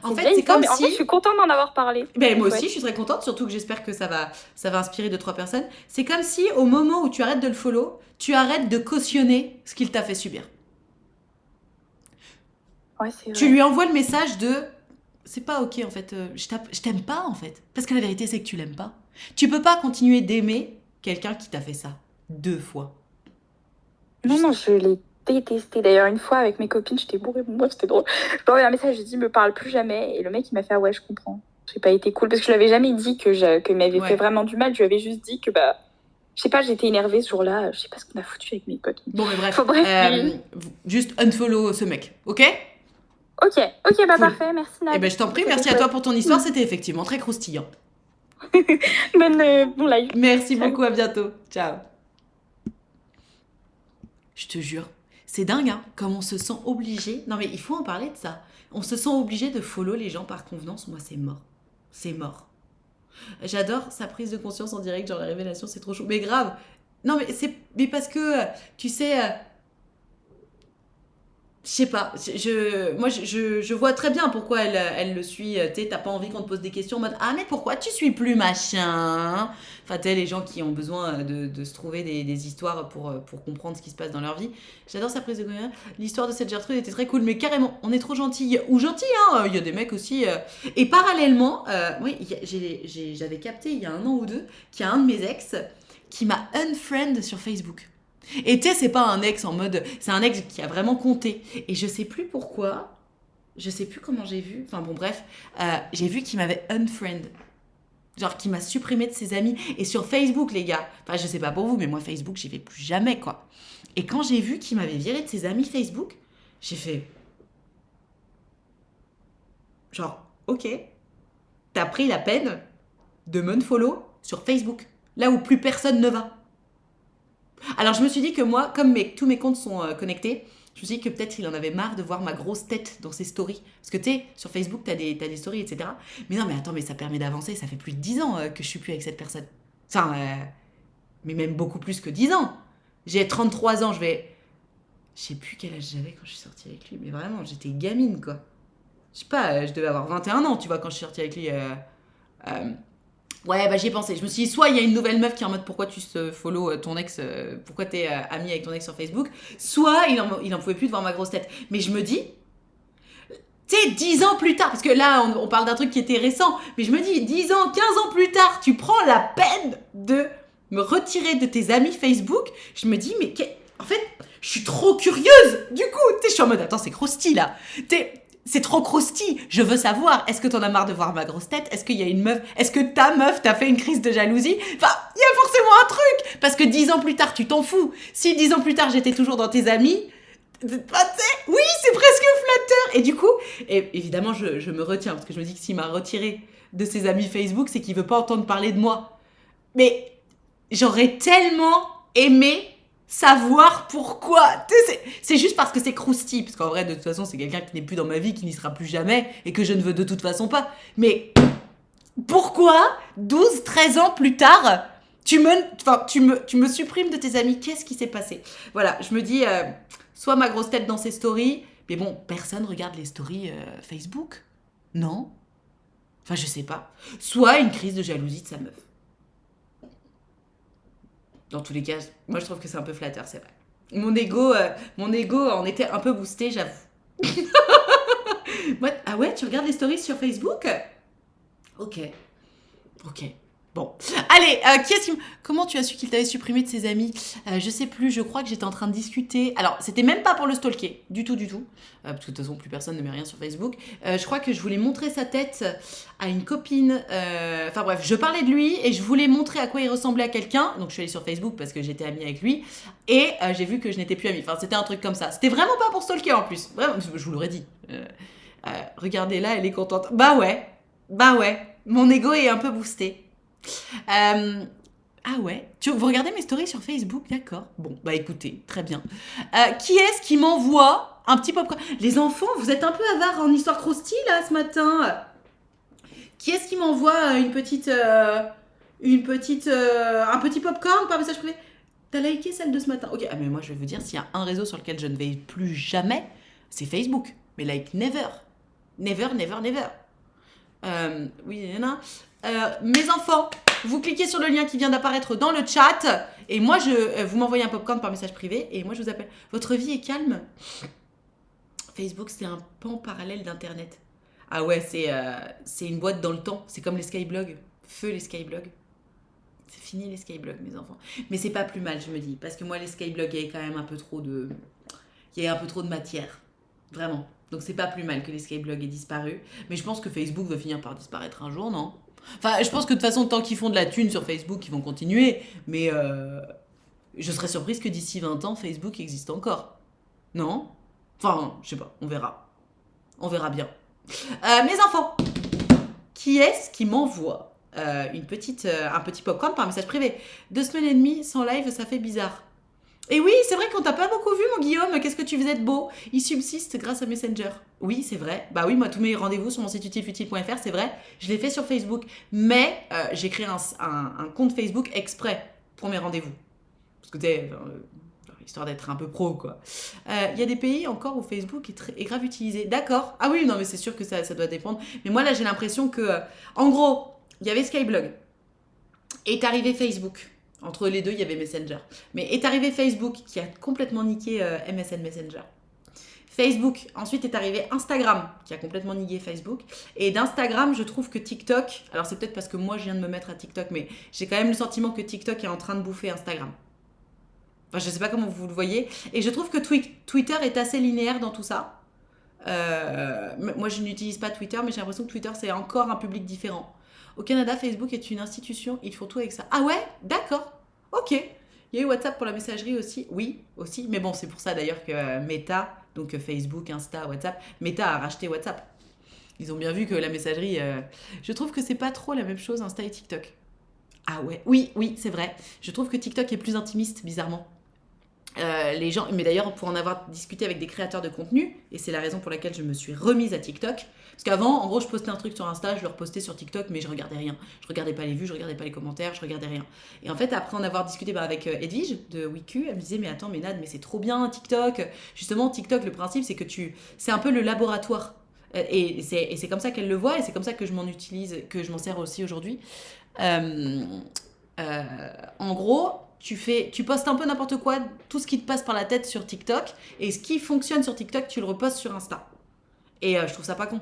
En C'est fait, vieille c'est ça, comme mais en fait, si... je suis contente d'en avoir parlé. Ben, C'est moi chouette. aussi, je suis très contente, surtout que j'espère que ça va inspirer 2-3 personnes. C'est comme si, au moment où tu arrêtes de le follow, tu arrêtes de cautionner ce qu'il t'a fait subir. Ouais, c'est Tu vrai. lui envoies le message de c'est pas ok en fait, je t'aime pas en fait. Parce que la vérité, c'est que tu l'aimes pas. Tu peux pas continuer d'aimer quelqu'un qui t'a fait ça 2 fois. Non, Juste non, non. je l'ai détesté. D'ailleurs, une fois, avec mes copines, j'étais bourrée. Bon, bref, c'était drôle. Je lui ai envoyé un message, j'ai dit, me parle plus jamais. Et le mec, il m'a fait, ah ouais, je comprends. J'ai pas été cool. Parce que je lui avais jamais dit que m'avait fait vraiment du mal. Je lui avais juste dit que, je sais pas, j'étais énervée ce jour-là. Je sais pas ce qu'on a foutu avec mes potes. Bon, mais bref. Juste unfollow ce mec, ok ? Ok, cool. Parfait. Merci, Nad. Eh ben, je t'en prie, merci à toi pour ton histoire. C'était effectivement très croustillant. Bon live. Merci beaucoup, à bientôt. Ciao. Je te jure, c'est dingue, hein, comme on se sent obligé. Non, mais il faut en parler de ça. On se sent obligé de follow les gens par convenance. Moi, c'est mort. C'est mort. J'adore sa prise de conscience en direct, genre la révélation, c'est trop chaud. Mais grave. Non, mais parce que, tu sais... Je sais pas, moi je vois très bien pourquoi elle le suit. T'as pas envie qu'on te pose des questions en mode ah mais pourquoi tu suis plus machin. Enfin les gens qui ont besoin de se trouver des histoires pour comprendre ce qui se passe dans leur vie. J'adore sa prise de conscience. L'histoire de cette Gertrude était très cool, mais carrément on est trop gentille ou gentil, hein. Il y a des mecs aussi. Et parallèlement, oui, j'avais capté il y a 1 an ou 2 qu'il y a un de mes ex qui m'a unfriend sur Facebook. Et tu sais, c'est pas un ex en mode... C'est un ex qui a vraiment compté. Et je sais plus pourquoi. Je sais plus comment j'ai vu. Enfin bon, bref. J'ai vu qu'il m'avait unfriend. Genre qu'il m'a supprimé de ses amis. Et sur Facebook, les gars. Enfin, je sais pas pour vous, mais moi, Facebook, j'y vais plus jamais, quoi. Et quand j'ai vu qu'il m'avait viré de ses amis Facebook, j'ai fait... Genre, ok. T'as pris la peine de m'unfollow sur Facebook. Là où plus personne ne va. Alors je me suis dit que moi, comme tous mes comptes sont connectés, je me suis dit que peut-être il en avait marre de voir ma grosse tête dans ses stories. Parce que tu sais, sur Facebook, t'as des stories, etc. Mais non, mais attends, mais ça permet d'avancer. Ça fait plus de 10 ans que je suis plus avec cette personne. Enfin, mais même beaucoup plus que 10 ans. J'ai 33 ans, je sais plus quel âge j'avais quand je suis sortie avec lui. Mais vraiment, j'étais gamine, quoi. Je sais pas, je devais avoir 21 ans, tu vois, quand je suis sortie avec lui. Ouais, j'y ai pensé. Je me suis dit, soit il y a une nouvelle meuf qui est en mode pourquoi tu se follow ton ex, pourquoi t'es ami avec ton ex sur Facebook, soit il en pouvait plus de voir ma grosse tête. Mais je me dis, tu sais, 10 ans plus tard, parce que là, on parle d'un truc qui était récent, mais je me dis, 10 ans, 15 ans plus tard, tu prends la peine de me retirer de tes amis Facebook. Je me dis, mais en fait, je suis trop curieuse. Du coup, tu sais, je suis en mode, attends, c'est croustillant là. C'est trop croustillant. Je veux savoir, est-ce que t'en as marre de voir ma grosse tête ? Est-ce qu'il y a une meuf ? Est-ce que ta meuf t'a fait une crise de jalousie ? Enfin, il y a forcément un truc. Parce que 10 ans plus tard, tu t'en fous. Si 10 ans plus tard, j'étais toujours dans tes amis, oui, c'est presque flatteur. Et du coup, évidemment, je me retiens. Parce que je me dis que s'il m'a retiré de ses amis Facebook, c'est qu'il veut pas entendre parler de moi. Mais j'aurais tellement aimé savoir pourquoi. C'est juste parce que c'est croustillant. Parce qu'en vrai, de toute façon, c'est quelqu'un qui n'est plus dans ma vie, qui n'y sera plus jamais, et que je ne veux de toute façon pas. Mais pourquoi, 12, 13 ans plus tard, tu me supprimes de tes amis ? Qu'est-ce qui s'est passé ? Voilà, je me dis, soit ma grosse tête dans ses stories, mais bon, personne regarde les stories Facebook. Non ? Enfin, je sais pas. Soit une crise de jalousie de sa meuf. Dans tous les cas, moi je trouve que c'est un peu flatteur, c'est vrai. Mon ego en était un peu boosté, j'avoue. Ah ouais, tu regardes les stories sur Facebook ? Ok. Bon. Allez, comment tu as su qu'il t'avait supprimé de ses amis ? Je sais plus, je crois que j'étais en train de discuter. Alors, c'était même pas pour le stalker, du tout. Parce que de toute façon, plus personne ne met rien sur Facebook. Je crois que je voulais montrer sa tête à une copine. Enfin bref, je parlais de lui et je voulais montrer à quoi il ressemblait à quelqu'un. Donc, je suis allée sur Facebook parce que j'étais amie avec lui. Et j'ai vu que je n'étais plus amie. Enfin, c'était un truc comme ça. C'était vraiment pas pour stalker en plus. Vraiment, je vous l'aurais dit. Regardez là, elle est contente. Bah ouais. Mon ego est un peu boosté. Ah ouais, vous regardez mes stories sur Facebook, d'accord. Bon, écoutez, très bien. Qui est-ce qui m'envoie un petit popcorn ? Les enfants, vous êtes un peu avares en histoire croustille là ce matin. Qui est-ce qui m'envoie un petit popcorn par message privé ? T'as liké celle de ce matin ? Ok, mais moi je vais vous dire, s'il y a un réseau sur lequel je ne vais plus jamais, c'est Facebook. Mais never. Never. Oui, il y en a. Mes enfants, vous cliquez sur le lien qui vient d'apparaître dans le chat et moi vous m'envoyez un popcorn par message privé et moi je vous appelle. Votre vie est calme ? Facebook, c'est un pan parallèle d'internet. Ah ouais, c'est une boîte dans le temps. C'est comme les skyblogs. Feu les skyblogs. C'est fini les skyblogs, mes enfants. Mais c'est pas plus mal, je me dis, parce que moi les skyblogs, il y avait quand même un peu trop de Il y a un peu trop de matière. Vraiment. Donc c'est pas plus mal que l'escape blog ait disparu. Mais je pense que Facebook va finir par disparaître un jour, non? Enfin, je pense que de toute façon, tant qu'ils font de la thune sur Facebook, ils vont continuer. Mais je serais surprise que d'ici 20 ans, Facebook existe encore. Non? Enfin, je sais pas, on verra. On verra bien. Mes enfants, qui est-ce qui m'envoie un petit popcorn par message privé? 2 semaines et demie sans live, ça fait bizarre. Et oui, c'est vrai qu'on t'a pas beaucoup vu, mon Guillaume. Qu'est-ce que tu faisais de beau? Il subsiste grâce à Messenger. Oui, c'est vrai. Bah oui, moi, tous mes rendez-vous sur mon site utilefutile.fr, c'est vrai. Je l'ai fait sur Facebook. Mais j'ai créé un compte Facebook exprès pour mes rendez-vous. Parce que histoire d'être un peu pro, quoi. Il y a des pays encore où Facebook est grave utilisé. D'accord. Ah oui, non, mais c'est sûr que ça doit dépendre. Mais moi, là, j'ai l'impression que... en gros, il y avait Skyblog. Est arrivé Facebook. Entre les deux, il y avait Messenger. Mais est arrivé Facebook qui a complètement niqué MSN Messenger. Facebook, ensuite est arrivé Instagram qui a complètement niqué Facebook. Et d'Instagram, je trouve que TikTok, alors c'est peut-être parce que moi je viens de me mettre à TikTok, mais j'ai quand même le sentiment que TikTok est en train de bouffer Instagram. Enfin, je sais pas comment vous le voyez. Et je trouve que Twitter est assez linéaire dans tout ça. Moi, je n'utilise pas Twitter, mais j'ai l'impression que Twitter, c'est encore un public différent. Au Canada, Facebook est une institution, ils font tout avec ça. Ah ouais? D'accord. Ok. Il y a eu WhatsApp pour la messagerie aussi. Oui, aussi. Mais bon, c'est pour ça d'ailleurs que Meta, donc Facebook, Insta, WhatsApp, Meta a racheté WhatsApp. Ils ont bien vu que la messagerie... Je trouve que c'est pas trop la même chose, Insta et TikTok. Ah ouais? Oui, c'est vrai. Je trouve que TikTok est plus intimiste, bizarrement. Les gens, mais d'ailleurs pour en avoir discuté avec des créateurs de contenu, et c'est la raison pour laquelle je me suis remise à TikTok, parce qu'avant, en gros, je postais un truc sur Insta, je le repostais sur TikTok, mais je regardais rien. Je regardais pas les vues, je regardais pas les commentaires, je regardais rien. Et en fait, après en avoir discuté avec Edwige de WeQ, elle me disait, mais attends, mais Nad, mais c'est trop bien TikTok. Justement, TikTok, le principe, c'est que c'est un peu le laboratoire. Et c'est comme ça qu'elle le voit, et c'est comme ça que je m'en utilise, que je m'en sers aussi aujourd'hui. En gros, tu postes un peu n'importe quoi, tout ce qui te passe par la tête sur TikTok, et ce qui fonctionne sur TikTok, tu le repostes sur Insta. Et je trouve ça pas con.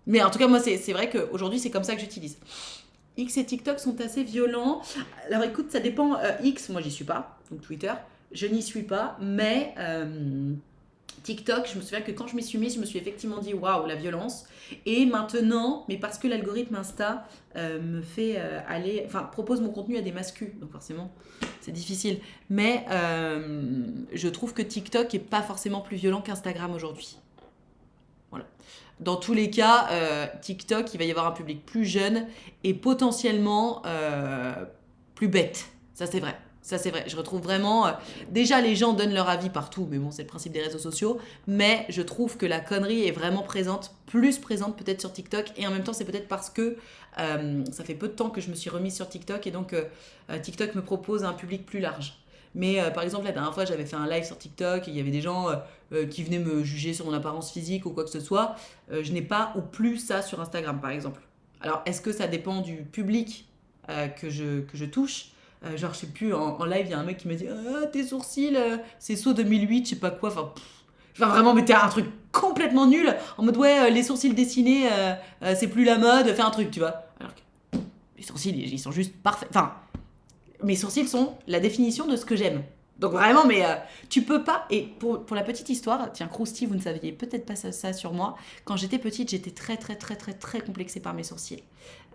Mais en tout cas, moi, c'est vrai qu'aujourd'hui, c'est comme ça que j'utilise. X et TikTok sont assez violents. Alors écoute, ça dépend. X, moi, j'y suis pas, donc Twitter, je n'y suis pas, mais TikTok, je me souviens que quand je m'y suis mise, je me suis effectivement dit waouh, la violence. Et maintenant, mais parce que l'algorithme Insta me fait propose mon contenu à des mascus, donc forcément, c'est difficile. Mais je trouve que TikTok est pas forcément plus violent qu'Instagram aujourd'hui. Voilà. Dans tous les cas, TikTok, il va y avoir un public plus jeune et potentiellement plus bête. Ça, c'est vrai. Ça, c'est vrai. Je retrouve vraiment... déjà, les gens donnent leur avis partout, mais bon, c'est le principe des réseaux sociaux. Mais je trouve que la connerie est vraiment présente, plus présente peut-être sur TikTok. Et en même temps, c'est peut-être parce que ça fait peu de temps que je me suis remise sur TikTok. Et donc, TikTok me propose un public plus large. Mais par exemple, la dernière fois, j'avais fait un live sur TikTok et il y avait des gens qui venaient me juger sur mon apparence physique ou quoi que ce soit. Je n'ai pas ou plus ça sur Instagram, par exemple. Alors, est-ce que ça dépend du public que je touche? Genre, je sais plus, en live, il y a un mec qui m'a dit « tes sourcils, c'est saut 2008, je sais pas quoi. » Enfin, vraiment, mais t'es un truc complètement nul. En mode « ouais, les sourcils dessinés, c'est plus la mode, fais un truc, tu vois. » Alors que les sourcils, ils sont juste parfaits. Enfin, mes sourcils sont la définition de ce que j'aime. Donc vraiment, mais tu peux pas... Et pour la petite histoire, tiens, Krusty, vous ne saviez peut-être pas ça sur moi. Quand j'étais petite, j'étais très, très, très, très, très complexée par mes sourcils.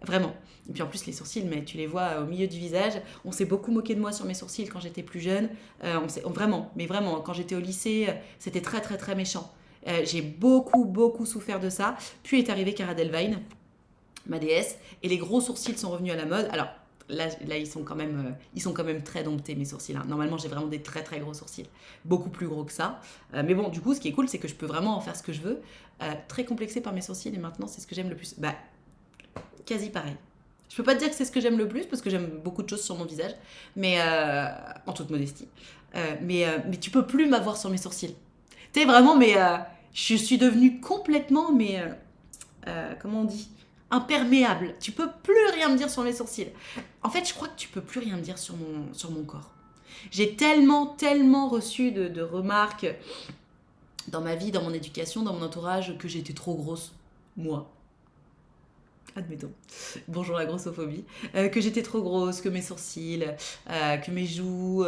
Vraiment. Et puis en plus, les sourcils, mais tu les vois au milieu du visage. On s'est beaucoup moqué de moi sur mes sourcils quand j'étais plus jeune. Vraiment, quand j'étais au lycée, c'était très, très, très méchant. J'ai beaucoup, beaucoup souffert de ça. Puis est arrivée Cara Delevingne, ma déesse, et les gros sourcils sont revenus à la mode. Alors, Là, ils sont quand même très domptés, mes sourcils. Hein. Normalement, j'ai vraiment des très, très gros sourcils. Beaucoup plus gros que ça. Mais bon, du coup, ce qui est cool, c'est que je peux vraiment en faire ce que je veux. Très complexée par mes sourcils, et maintenant, c'est ce que j'aime le plus. Bah, quasi pareil. Je peux pas te dire que c'est ce que j'aime le plus, parce que j'aime beaucoup de choses sur mon visage. Mais, en toute modestie. Mais tu peux plus m'avoir sur mes sourcils. Tu sais, vraiment, mais je suis devenue complètement, comment on dit ? Imperméable. Tu peux plus rien me dire sur mes sourcils. En fait, je crois que tu peux plus rien me dire sur mon corps. J'ai tellement reçu de remarques dans ma vie, dans mon éducation, dans mon entourage, que j'étais trop grosse. Moi. admettons, bonjour la grossophobie, que j'étais trop grosse, que mes sourcils, que mes joues,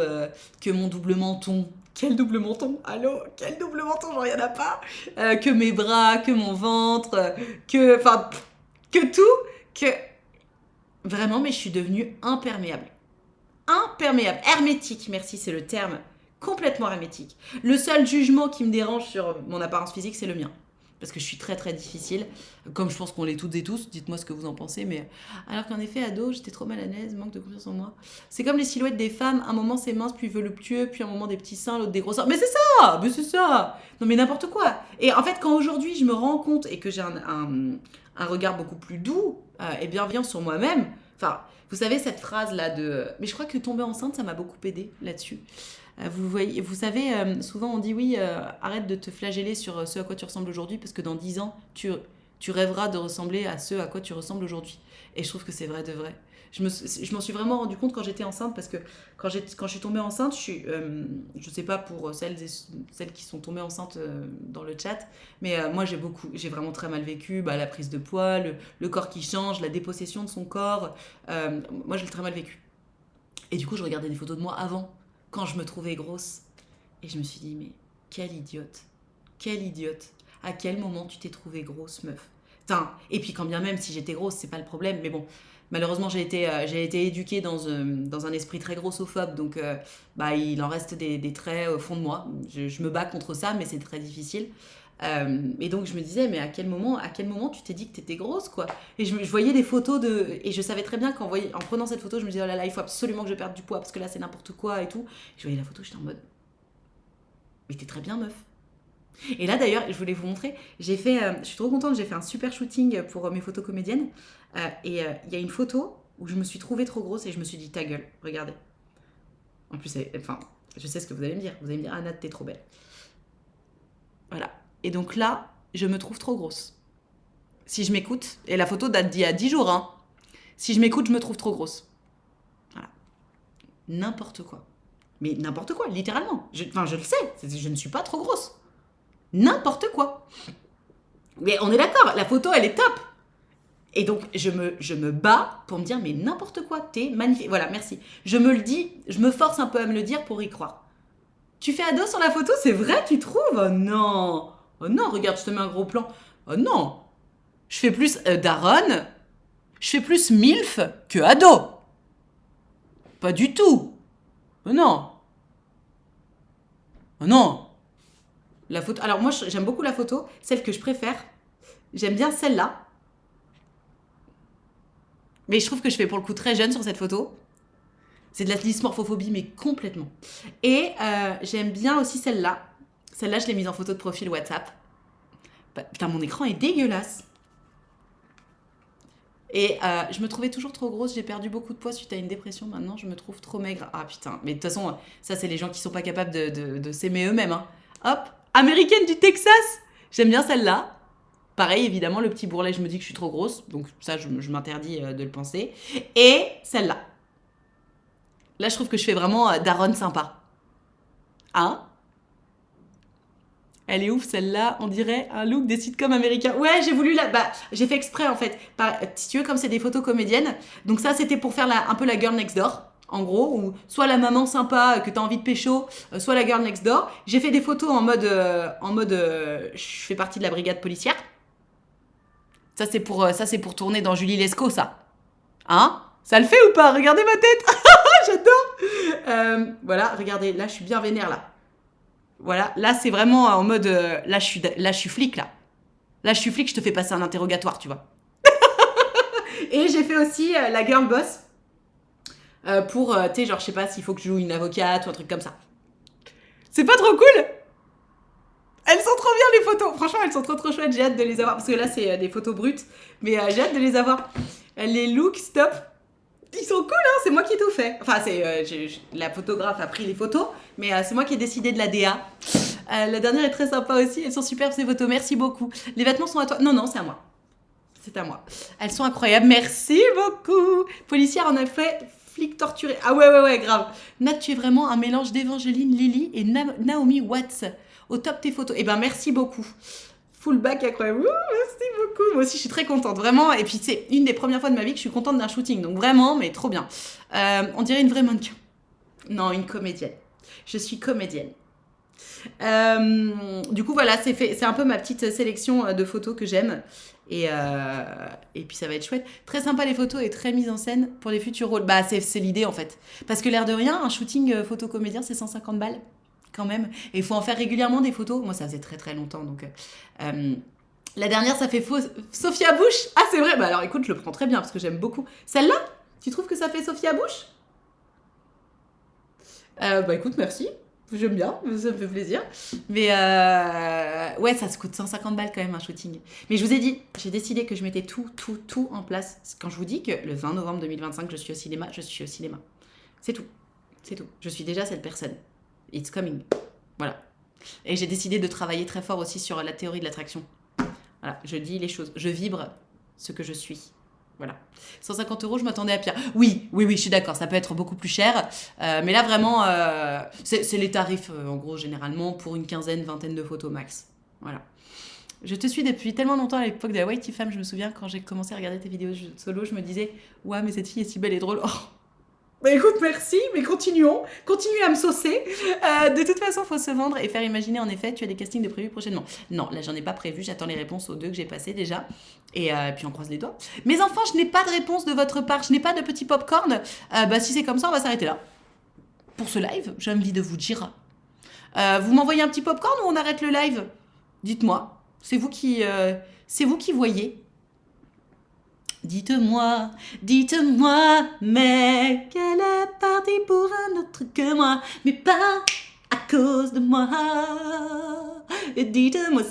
que mon double menton. Quel double menton? Allô? Quel double menton? Genre, il n'y en a pas. Que mes bras, que mon ventre, que tout, que... Vraiment, mais je suis devenue imperméable. Imperméable, hermétique, merci, c'est le terme. Complètement hermétique. Le seul jugement qui me dérange sur mon apparence physique, c'est le mien. Parce que je suis très très difficile, comme je pense qu'on l'est toutes et tous, dites-moi ce que vous en pensez, mais alors qu'en effet, ado, j'étais trop mal à l'aise, manque de confiance en moi. C'est comme les silhouettes des femmes, un moment c'est mince, puis voluptueux, puis un moment des petits seins, l'autre des gros seins. Mais c'est ça. Non mais n'importe quoi. Et en fait, quand aujourd'hui je me rends compte et que j'ai un regard beaucoup plus doux et bienveillant sur moi-même, enfin, vous savez cette phrase-là de... Mais je crois que tomber enceinte, ça m'a beaucoup aidé là-dessus. Vous savez, souvent on dit oui, arrête de te flageller sur ce à quoi tu ressembles aujourd'hui parce que dans 10 ans, tu rêveras de ressembler à ce à quoi tu ressembles aujourd'hui. Et je trouve que c'est vrai de vrai. Je m'en suis vraiment rendu compte quand j'étais enceinte parce que quand je suis tombée enceinte, je sais pas pour celles qui sont tombées enceintes dans le chat, mais moi j'ai vraiment très mal vécu la prise de poids, le corps qui change, la dépossession de son corps. Moi j'ai très mal vécu. Et du coup, je regardais des photos de moi avant, quand je me trouvais grosse. Et je me suis dit, mais quelle idiote. Quelle idiote. À quel moment tu t'es trouvée grosse, meuf? Putain, et puis quand bien même, si j'étais grosse, c'est pas le problème. Mais bon, malheureusement, j'ai été éduquée dans un esprit très grossophobe. Donc, il en reste des traits au fond de moi. Je me bats contre ça, mais c'est très difficile. Et donc je me disais, mais à quel moment tu t'es dit que t'étais grosse, quoi? Et je voyais des photos et je savais très bien qu'en prenant cette photo, je me disais, oh là là, il faut absolument que je perde du poids parce que là c'est n'importe quoi et tout. Et je voyais la photo, j'étais en mode, mais t'es très bien, meuf. Et là d'ailleurs, je voulais vous montrer, je suis trop contente, j'ai fait un super shooting pour mes photos comédiennes. Et il y a une photo où je me suis trouvée trop grosse et je me suis dit, ta gueule, regardez. En plus, je sais ce que vous allez me dire. Vous allez me dire, Anna, t'es trop belle. Voilà. Et donc là, je me trouve trop grosse. Si je m'écoute, et la photo date d'il y a 10 jours, hein. Si je m'écoute, je me trouve trop grosse. Voilà. N'importe quoi. Mais n'importe quoi, littéralement. Je le sais, je ne suis pas trop grosse. N'importe quoi. Mais on est d'accord, la photo, elle est top. Et donc, je me bats pour me dire, mais n'importe quoi, t'es magnifique. Voilà, merci. Je me le dis, je me force un peu à me le dire pour y croire. Tu fais ado sur la photo, c'est vrai, tu trouves? Oh non. Oh non, regarde, je te mets un gros plan. Oh non. Je fais plus daronne. Je fais plus milf que ado. Pas du tout. Oh non. Oh non. La photo. Alors moi, j'aime beaucoup la photo. Celle que je préfère. J'aime bien celle-là. Mais je trouve que je fais pour le coup très jeune sur cette photo. C'est de la dysmorphophobie, mais complètement. Et j'aime bien aussi celle-là. Celle-là, je l'ai mise en photo de profil WhatsApp. Putain, mon écran est dégueulasse. Et je me trouvais toujours trop grosse. J'ai perdu beaucoup de poids suite à une dépression. Maintenant, je me trouve trop maigre. Ah putain. Mais de toute façon, ça, c'est les gens qui sont pas capables de s'aimer eux-mêmes. Hein. Hop. Américaine du Texas. J'aime bien celle-là. Pareil, évidemment, le petit bourrelet, je me dis que je suis trop grosse. Donc ça, je m'interdis de le penser. Et celle-là. Là, je trouve que je fais vraiment daronne sympa. Hein? Elle est ouf, celle-là. On dirait un look des sitcoms américains. Ouais, j'ai voulu j'ai fait exprès, en fait. Si tu veux, comme c'est des photos comédiennes. Donc ça, c'était pour faire un peu la girl next door. En gros, ou soit la maman sympa que t'as envie de pécho, soit la girl next door. J'ai fait des photos en mode je fais partie de la brigade policière. Ça, c'est pour tourner dans Julie Lescaut, ça. Hein? Ça le fait ou pas? Regardez ma tête. J'adore. Voilà, regardez, là je suis bien vénère là. Voilà, là c'est vraiment en mode là je suis flic là. Là je suis flic, je te fais passer un interrogatoire, tu vois. Et j'ai fait aussi la girl boss pour tu sais genre je sais pas s'il faut que je joue une avocate ou un truc comme ça. C'est pas trop cool? Elles sont trop bien les photos. Franchement, elles sont trop chouettes, j'ai hâte de les avoir parce que là c'est des photos brutes, mais j'ai hâte de les avoir. Les looks stop. Ils sont cool, hein, c'est moi qui ai tout fait. Enfin, la photographe a pris les photos, mais c'est moi qui ai décidé de la DA. La dernière est très sympa aussi, elles sont superbes ces photos, merci beaucoup. Les vêtements sont à toi? Non, c'est à moi. C'est à moi. Elles sont incroyables, merci beaucoup. Policière en a fait, flic torturé. Ah ouais, grave. Nat, tu es vraiment un mélange d'Évangeline Lilly et Naomi Watts. Au top tes photos. Eh ben, merci beaucoup. Full back incroyable. Ouh, merci beaucoup. Moi aussi, je suis très contente, vraiment. Et puis, c'est une des premières fois de ma vie que je suis contente d'un shooting. Donc, vraiment, mais trop bien. On dirait une vraie mannequin. Non, une comédienne. Je suis comédienne. Du coup, voilà, c'est un peu ma petite sélection de photos que j'aime. Et puis, ça va être chouette. Très sympa les photos et très mise en scène pour les futurs rôles. Bah, c'est l'idée, en fait. Parce que l'air de rien, un shooting photo comédien, c'est 150 balles. Quand même. Et il faut en faire régulièrement des photos. Moi, ça faisait très très longtemps. Donc, la dernière, ça fait Sophia Bush. Ah, c'est vrai. Bah alors, écoute, je le prends très bien parce que j'aime beaucoup. Celle-là, tu trouves que ça fait Sophia Bush? Bah écoute, merci. J'aime bien, ça me fait plaisir. Mais ouais, ça se coûte 150 balles quand même un shooting. Mais je vous ai dit, j'ai décidé que je mettais tout en place. Quand je vous dis que le 20 novembre 2025, je suis au cinéma, je suis au cinéma. C'est tout. C'est tout. Je suis déjà cette personne. It's coming. Voilà. Et j'ai décidé de travailler très fort aussi sur la théorie de l'attraction. Voilà, je dis les choses. Je vibre ce que je suis. Voilà. 150 €, je m'attendais à pire. Oui, je suis d'accord, ça peut être beaucoup plus cher. Mais là, vraiment, c'est les tarifs, en gros, généralement, pour une quinzaine, vingtaine de photos max. Voilà. Je te suis depuis tellement longtemps à l'époque de la Whitey Femme. Je me souviens, quand j'ai commencé à regarder tes vidéos solo, je me disais, ouais, mais cette fille est si belle et drôle. Oh. Bah écoute, merci, mais continuons. Continue à me saucer. De toute façon, faut se vendre et faire imaginer, en effet, tu as des castings de prévus prochainement. Non, là, j'en ai pas prévu. J'attends les réponses aux 2 que j'ai passés déjà. Et puis, on croise les doigts. Mes enfants, je n'ai pas de réponse de votre part. Je n'ai pas de petit popcorn. Bah, si c'est comme ça, on va s'arrêter là. Pour ce live, j'ai envie de vous dire. Vous m'envoyez un petit popcorn ou on arrête le live? Dites-moi. C'est vous qui voyez. Dites-moi, mais qu'elle est partie pour un autre que moi, mais pas à cause de moi. Et dites-moi,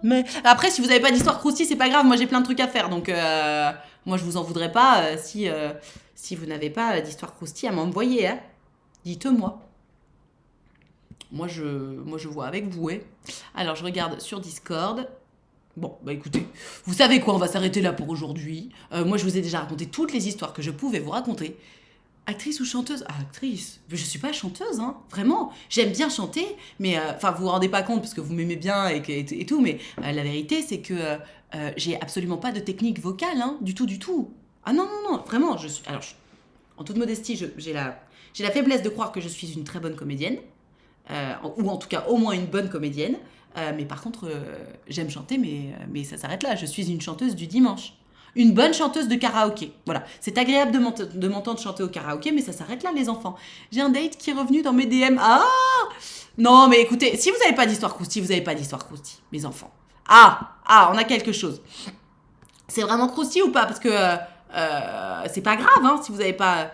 mais... Après, si vous n'avez pas d'histoire croustille, c'est pas grave, moi j'ai plein de trucs à faire, donc moi je vous en voudrais pas si vous n'avez pas d'histoire croustille à m'envoyer, hein. Dites-moi. Moi, je vois avec vous, ouais. Alors, je regarde sur Discord. Bon, bah écoutez, vous savez quoi, on va s'arrêter là pour aujourd'hui. Moi, je vous ai déjà raconté toutes les histoires que je pouvais vous raconter. Actrice ou chanteuse? Ah, actrice. Je suis pas chanteuse, hein. Vraiment. J'aime bien chanter, mais... Enfin, vous vous rendez pas compte parce que vous m'aimez bien et tout, mais la vérité, c'est que j'ai absolument pas de technique vocale, hein. Du tout. Ah non, vraiment, Alors, en toute modestie, j'ai la faiblesse de croire que je suis une très bonne comédienne. Ou en tout cas au moins une bonne comédienne, mais par contre j'aime chanter, mais ça s'arrête là. Je suis une chanteuse du dimanche, une bonne chanteuse de karaoké. Voilà, c'est agréable de m'entendre chanter au karaoké, mais ça s'arrête là, les enfants. J'ai un date qui est revenu dans mes DM. Ah non, mais écoutez, si vous n'avez pas d'histoire croustille, vous n'avez pas d'histoire croustille, mes enfants. Ah, on a quelque chose. C'est vraiment croustille ou pas? Parce que c'est pas grave, hein, si vous n'avez pas...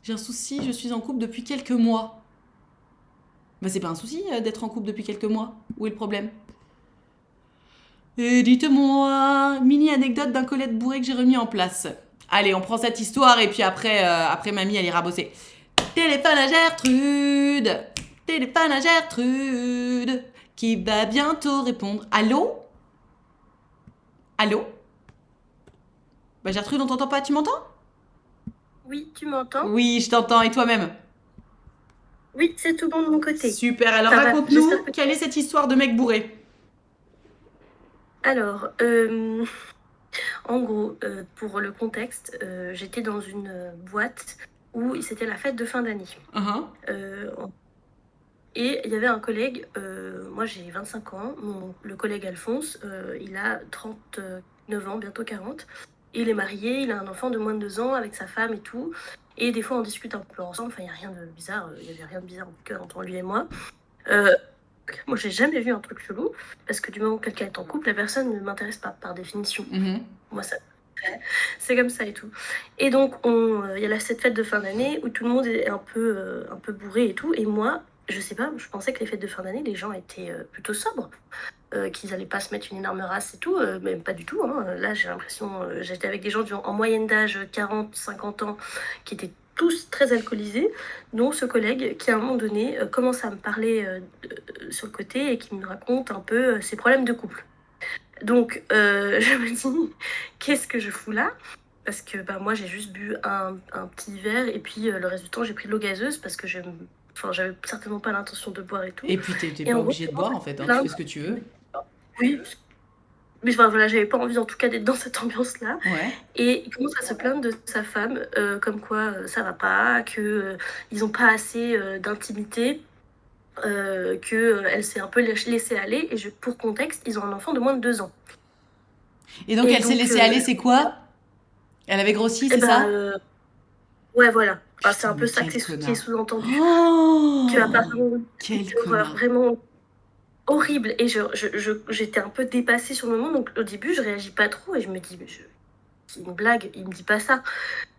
J'ai un souci, je suis en couple depuis quelques mois. Bah, c'est pas un souci d'être en couple depuis quelques mois. Où est le problème? Et dites-moi, mini anecdote d'un Colette bourré que j'ai remis en place. Allez, on prend cette histoire et puis après mamie, elle ira bosser. Téléphone à Gertrude, qui va bientôt répondre. Allô? Bah Gertrude, on t'entend pas, tu m'entends? Oui, tu m'entends? Oui, je t'entends, et toi-même? Oui, c'est tout bon de mon côté. Super, alors raconte-nous, quelle est cette histoire de mec bourré? Alors, en gros, pour le contexte, j'étais dans une boîte où c'était la fête de fin d'année. Et il y avait un collègue, moi j'ai 25 ans, le collègue Alphonse, il a 39 ans, bientôt 40. Il est marié, il a un enfant de moins de 2 ans avec sa femme et tout. Et des fois, on discute un peu ensemble. Enfin, il n'y a rien de bizarre. Il n'y avait rien de bizarre en tout cas entre lui et moi. Moi, j'ai jamais vu un truc chelou. Parce que du moment que quelqu'un est en couple, la personne ne m'intéresse pas, par définition. Moi, c'est comme ça et tout. Et donc, il y a cette fête de fin d'année où tout le monde est un peu bourré et tout. Et moi, je sais pas, je pensais que les fêtes de fin d'année, les gens étaient plutôt sobres. Qu'ils n'allaient pas se mettre une énorme race et tout, même pas du tout, hein. Là j'ai l'impression, j'étais avec des gens en moyenne d'âge 40-50 ans qui étaient tous très alcoolisés, dont ce collègue qui à un moment donné commence à me parler sur le côté et qui me raconte un peu ses problèmes de couple. Donc je me dis, qu'est-ce que je fous là? Parce que moi j'ai juste bu un petit verre et puis le reste du temps j'ai pris de l'eau gazeuse parce que je Enfin, j'avais certainement pas l'intention de boire et tout. Et puis t'es Et pas en obligé de gros, boire en fait, hein, tu fais ce que tu veux. Oui, mais enfin, voilà, j'avais pas envie en tout cas d'être dans cette ambiance-là. Ouais. Et il commence à se plaindre de sa femme, comme quoi ça va pas, que ils ont pas assez d'intimité, que elle s'est un peu laissée aller. Et pour contexte, ils ont un enfant de moins de 2 ans. Et donc elle s'est laissée aller, c'est quoi? Elle avait grossi, c'est ça? Ouais, voilà. Putain, c'est un peu ça quel qui est connard. sous-entendu. Oh, Que apparemment, quel une horreur connard. vraiment horrible. Et j'étais un peu dépassée sur le moment. Donc au début, je réagis pas trop et je me dis, mais c'est une blague, il me dit pas ça.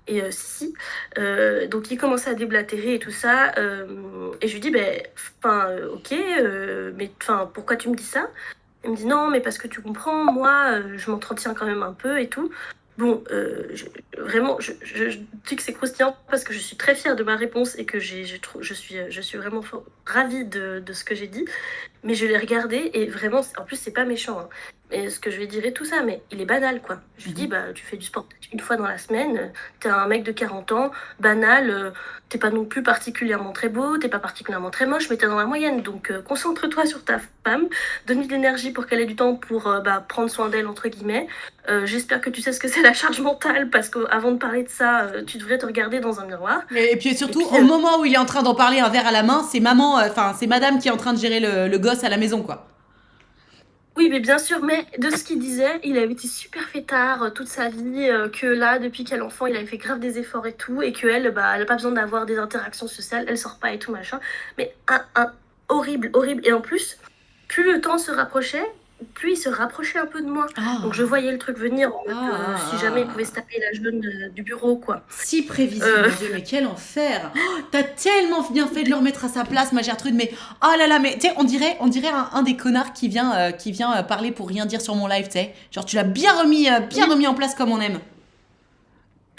Et si. Donc il commençait à déblatérer et tout ça. Et je lui dis, ok, mais pourquoi tu me dis ça? Il me dit, non, mais parce que tu comprends, moi, je m'entretiens quand même un peu et tout. Bon, vraiment, je dis que c'est croustillant parce que je suis très fière de ma réponse et que je suis vraiment ravie de ce que j'ai dit. Mais je l'ai regardé et vraiment, en plus, c'est pas méchant. Hein. Et ce que je lui ai dit et tout ça, mais il est banal, quoi. Je lui dis, tu fais du sport une fois dans la semaine, t'es un mec de 40 ans, banal, t'es pas non plus particulièrement très beau, t'es pas particulièrement très moche, mais t'es dans la moyenne. Donc, concentre-toi sur ta femme, donne-lui de l'énergie pour qu'elle ait du temps pour prendre soin d'elle, entre guillemets. J'espère que tu sais ce que c'est la charge mentale, parce qu'avant de parler de ça, tu devrais te regarder dans un miroir. Et puis surtout, au moment où il est en train d'en parler, un verre à la main, c'est maman, c'est madame qui est en train de gérer le gosse à la maison, quoi. Oui, mais bien sûr, mais de ce qu'il disait, il avait été super fêtard toute sa vie, que là, depuis qu'elle est enfant, il avait fait grave des efforts et tout, et qu'elle, elle n'a pas besoin d'avoir des interactions sociales, elle sort pas et tout, machin. Mais horrible, horrible. Et en plus, plus le temps se rapprochait, plus il se rapprochait un peu de moi. Donc je voyais le truc venir, si jamais il pouvait se taper la jeune du bureau, quoi. Si prévisible, mon Dieu, mais quel enfer. T'as tellement bien fait de le remettre à sa place, ma Gertrude, mais oh là là, mais tu sais, on dirait un des connards qui vient parler pour rien dire sur mon live, tu sais. Genre, tu l'as bien remis en place comme on aime.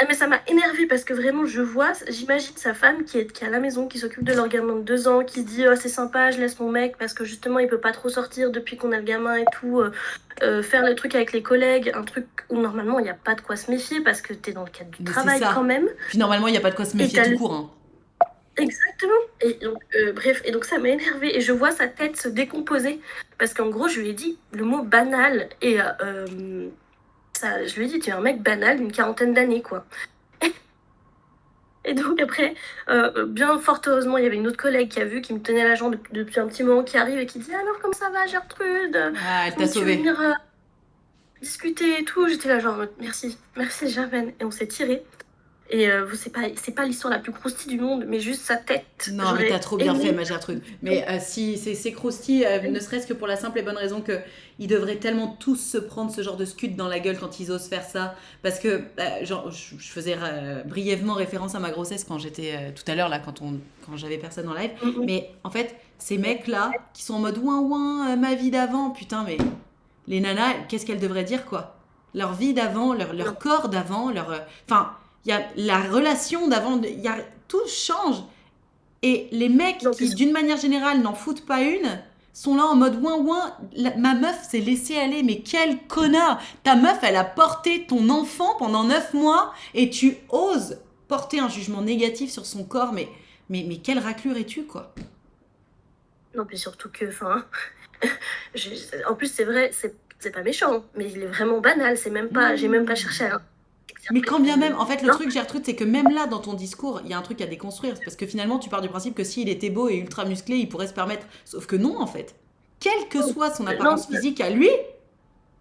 Mais ça m'a énervée parce que vraiment, j'imagine sa femme qui est à la maison, qui s'occupe de leur gamin de 2 ans, qui se dit c'est sympa, je laisse mon mec parce que justement il peut pas trop sortir depuis qu'on a le gamin et tout, faire le truc avec les collègues, un truc où normalement il n'y a pas de quoi se méfier parce que t'es dans le cadre du travail quand même. Puis normalement il n'y a pas de quoi se méfier tout court. Hein. Exactement. Et donc, bref, et donc ça m'a énervée et je vois sa tête se décomposer parce qu'en gros je lui ai dit le mot banal et je lui ai dit, tu es un mec banal d'une 40aine d'années, quoi. Et donc après, bien fort heureusement, il y avait une autre collègue qui a vu, qui me tenait la jambe depuis un petit moment, qui arrive et qui dit, alors comment ça va, Gertrude? Ah, elle t'a sauvée. Tu veux venir discuter et tout? J'étais là genre, merci Germaine. Et on s'est tiré. Et c'est pas l'histoire la plus croustille du monde, mais juste sa tête. Non, mais t'as trop bien fait, ma Gertrude. Mais si c'est croustille, ne serait-ce que pour la simple et bonne raison que ils devraient tellement tous se prendre ce genre de scud dans la gueule quand ils osent faire ça. Parce que, genre, je faisais brièvement référence à ma grossesse quand j'étais tout à l'heure, là, quand j'avais personne en live. Mais en fait, ces mecs-là, qui sont en mode ouin ouin, ma vie d'avant, putain, mais les nanas, qu'est-ce qu'elles devraient dire, quoi? Leur vie d'avant, leur corps d'avant, il y a la relation d'avant, tout change. Et les mecs qui, d'une manière générale, n'en foutent pas une, sont là en mode ouin ouin. Ma meuf s'est laissée aller, mais quel connard! Ta meuf, elle a porté ton enfant pendant 9 mois et tu oses porter un jugement négatif sur son corps. Mais quelle raclure es-tu, quoi? Non, puis surtout que, en plus, c'est vrai, c'est pas méchant, mais il est vraiment banal. C'est même pas, j'ai même pas cherché à. Mais quand bien même, en fait, le truc, Gertrude, c'est que même là, dans ton discours, il y a un truc à déconstruire. Parce que finalement, tu pars du principe que s'il était beau et ultra musclé, il pourrait se permettre. Sauf que non, en fait. Quelle que soit son apparence physique à lui,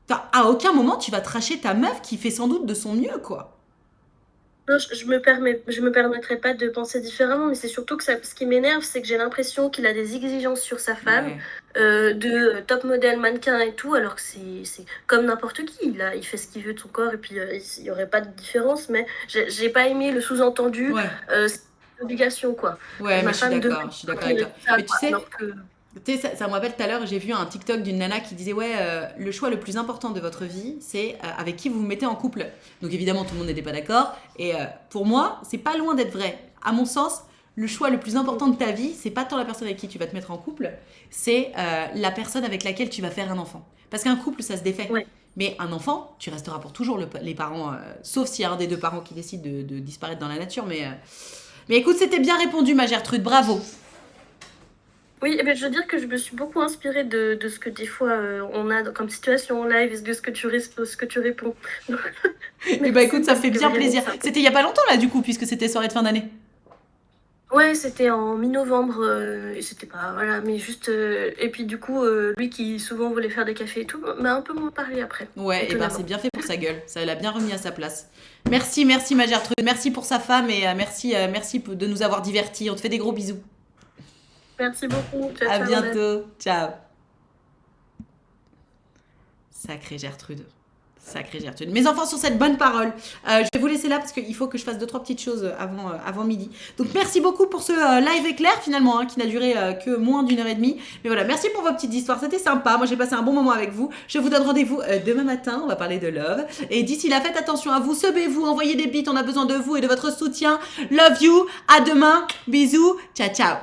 à aucun moment, tu vas tracher ta meuf qui fait sans doute de son mieux, quoi. Non, je me permettrai pas de penser différemment, mais c'est surtout que ce qui m'énerve, c'est que j'ai l'impression qu'il a des exigences sur sa femme, de top modèle, mannequin et tout, alors que c'est comme n'importe qui. Il fait ce qu'il veut de son corps et puis il y aurait pas de différence, mais j'ai pas aimé le sous-entendu, c'est une obligation, quoi. Ouais, mais je suis d'accord avec toi. Mais tu sais... Tu sais, ça me rappelle tout à l'heure, j'ai vu un TikTok d'une nana qui disait le choix le plus important de votre vie, c'est avec qui vous vous mettez en couple. Donc évidemment, tout le monde n'était pas d'accord. Et pour moi, c'est pas loin d'être vrai. À mon sens, le choix le plus important de ta vie, c'est pas tant la personne avec qui tu vas te mettre en couple, c'est la personne avec laquelle tu vas faire un enfant. Parce qu'un couple, ça se défait. Ouais. Mais un enfant, tu resteras pour toujours les parents, sauf s'il y a un des deux parents qui décide de disparaître dans la nature. Mais écoute, c'était bien répondu, ma Gertrude, bravo. Oui, eh ben, je veux dire que je me suis beaucoup inspirée de ce que des fois on a comme situation en live et de ce que tu réponds. Et bah écoute, ça fait bien vraiment plaisir. sympa. C'était il y a pas longtemps là du coup, puisque c'était soirée de fin d'année. Ouais, c'était en mi-novembre, et c'était pas, voilà, mais juste, et puis du coup, lui qui souvent voulait faire des cafés et tout, m'a un peu moins parlé après, Ouais, et ben étonnamment. c'est bien fait pour sa gueule. Ça l'a bien remis à sa place. Merci, merci ma Gertrude. Merci pour sa femme et merci de nous avoir divertis. On te fait des gros bisous. Merci beaucoup, ciao, À ciao, bientôt. Ciao. Sacrée Gertrude. Sacrée Gertrude. Mes enfants, sur cette bonne parole, je vais vous laisser là parce qu'il faut que je fasse 2-3 petites choses avant midi. Donc merci beaucoup pour ce live éclair finalement, hein, qui n'a duré que moins d'1h30. Mais voilà, merci pour vos petites histoires, c'était sympa. Moi j'ai passé un bon moment avec vous. Je vous donne rendez-vous demain matin, on va parler de love. Et d'ici là, faites attention à vous, sebez-vous, envoyez des bits, on a besoin de vous et de votre soutien. Love you, à demain, bisous, ciao ciao.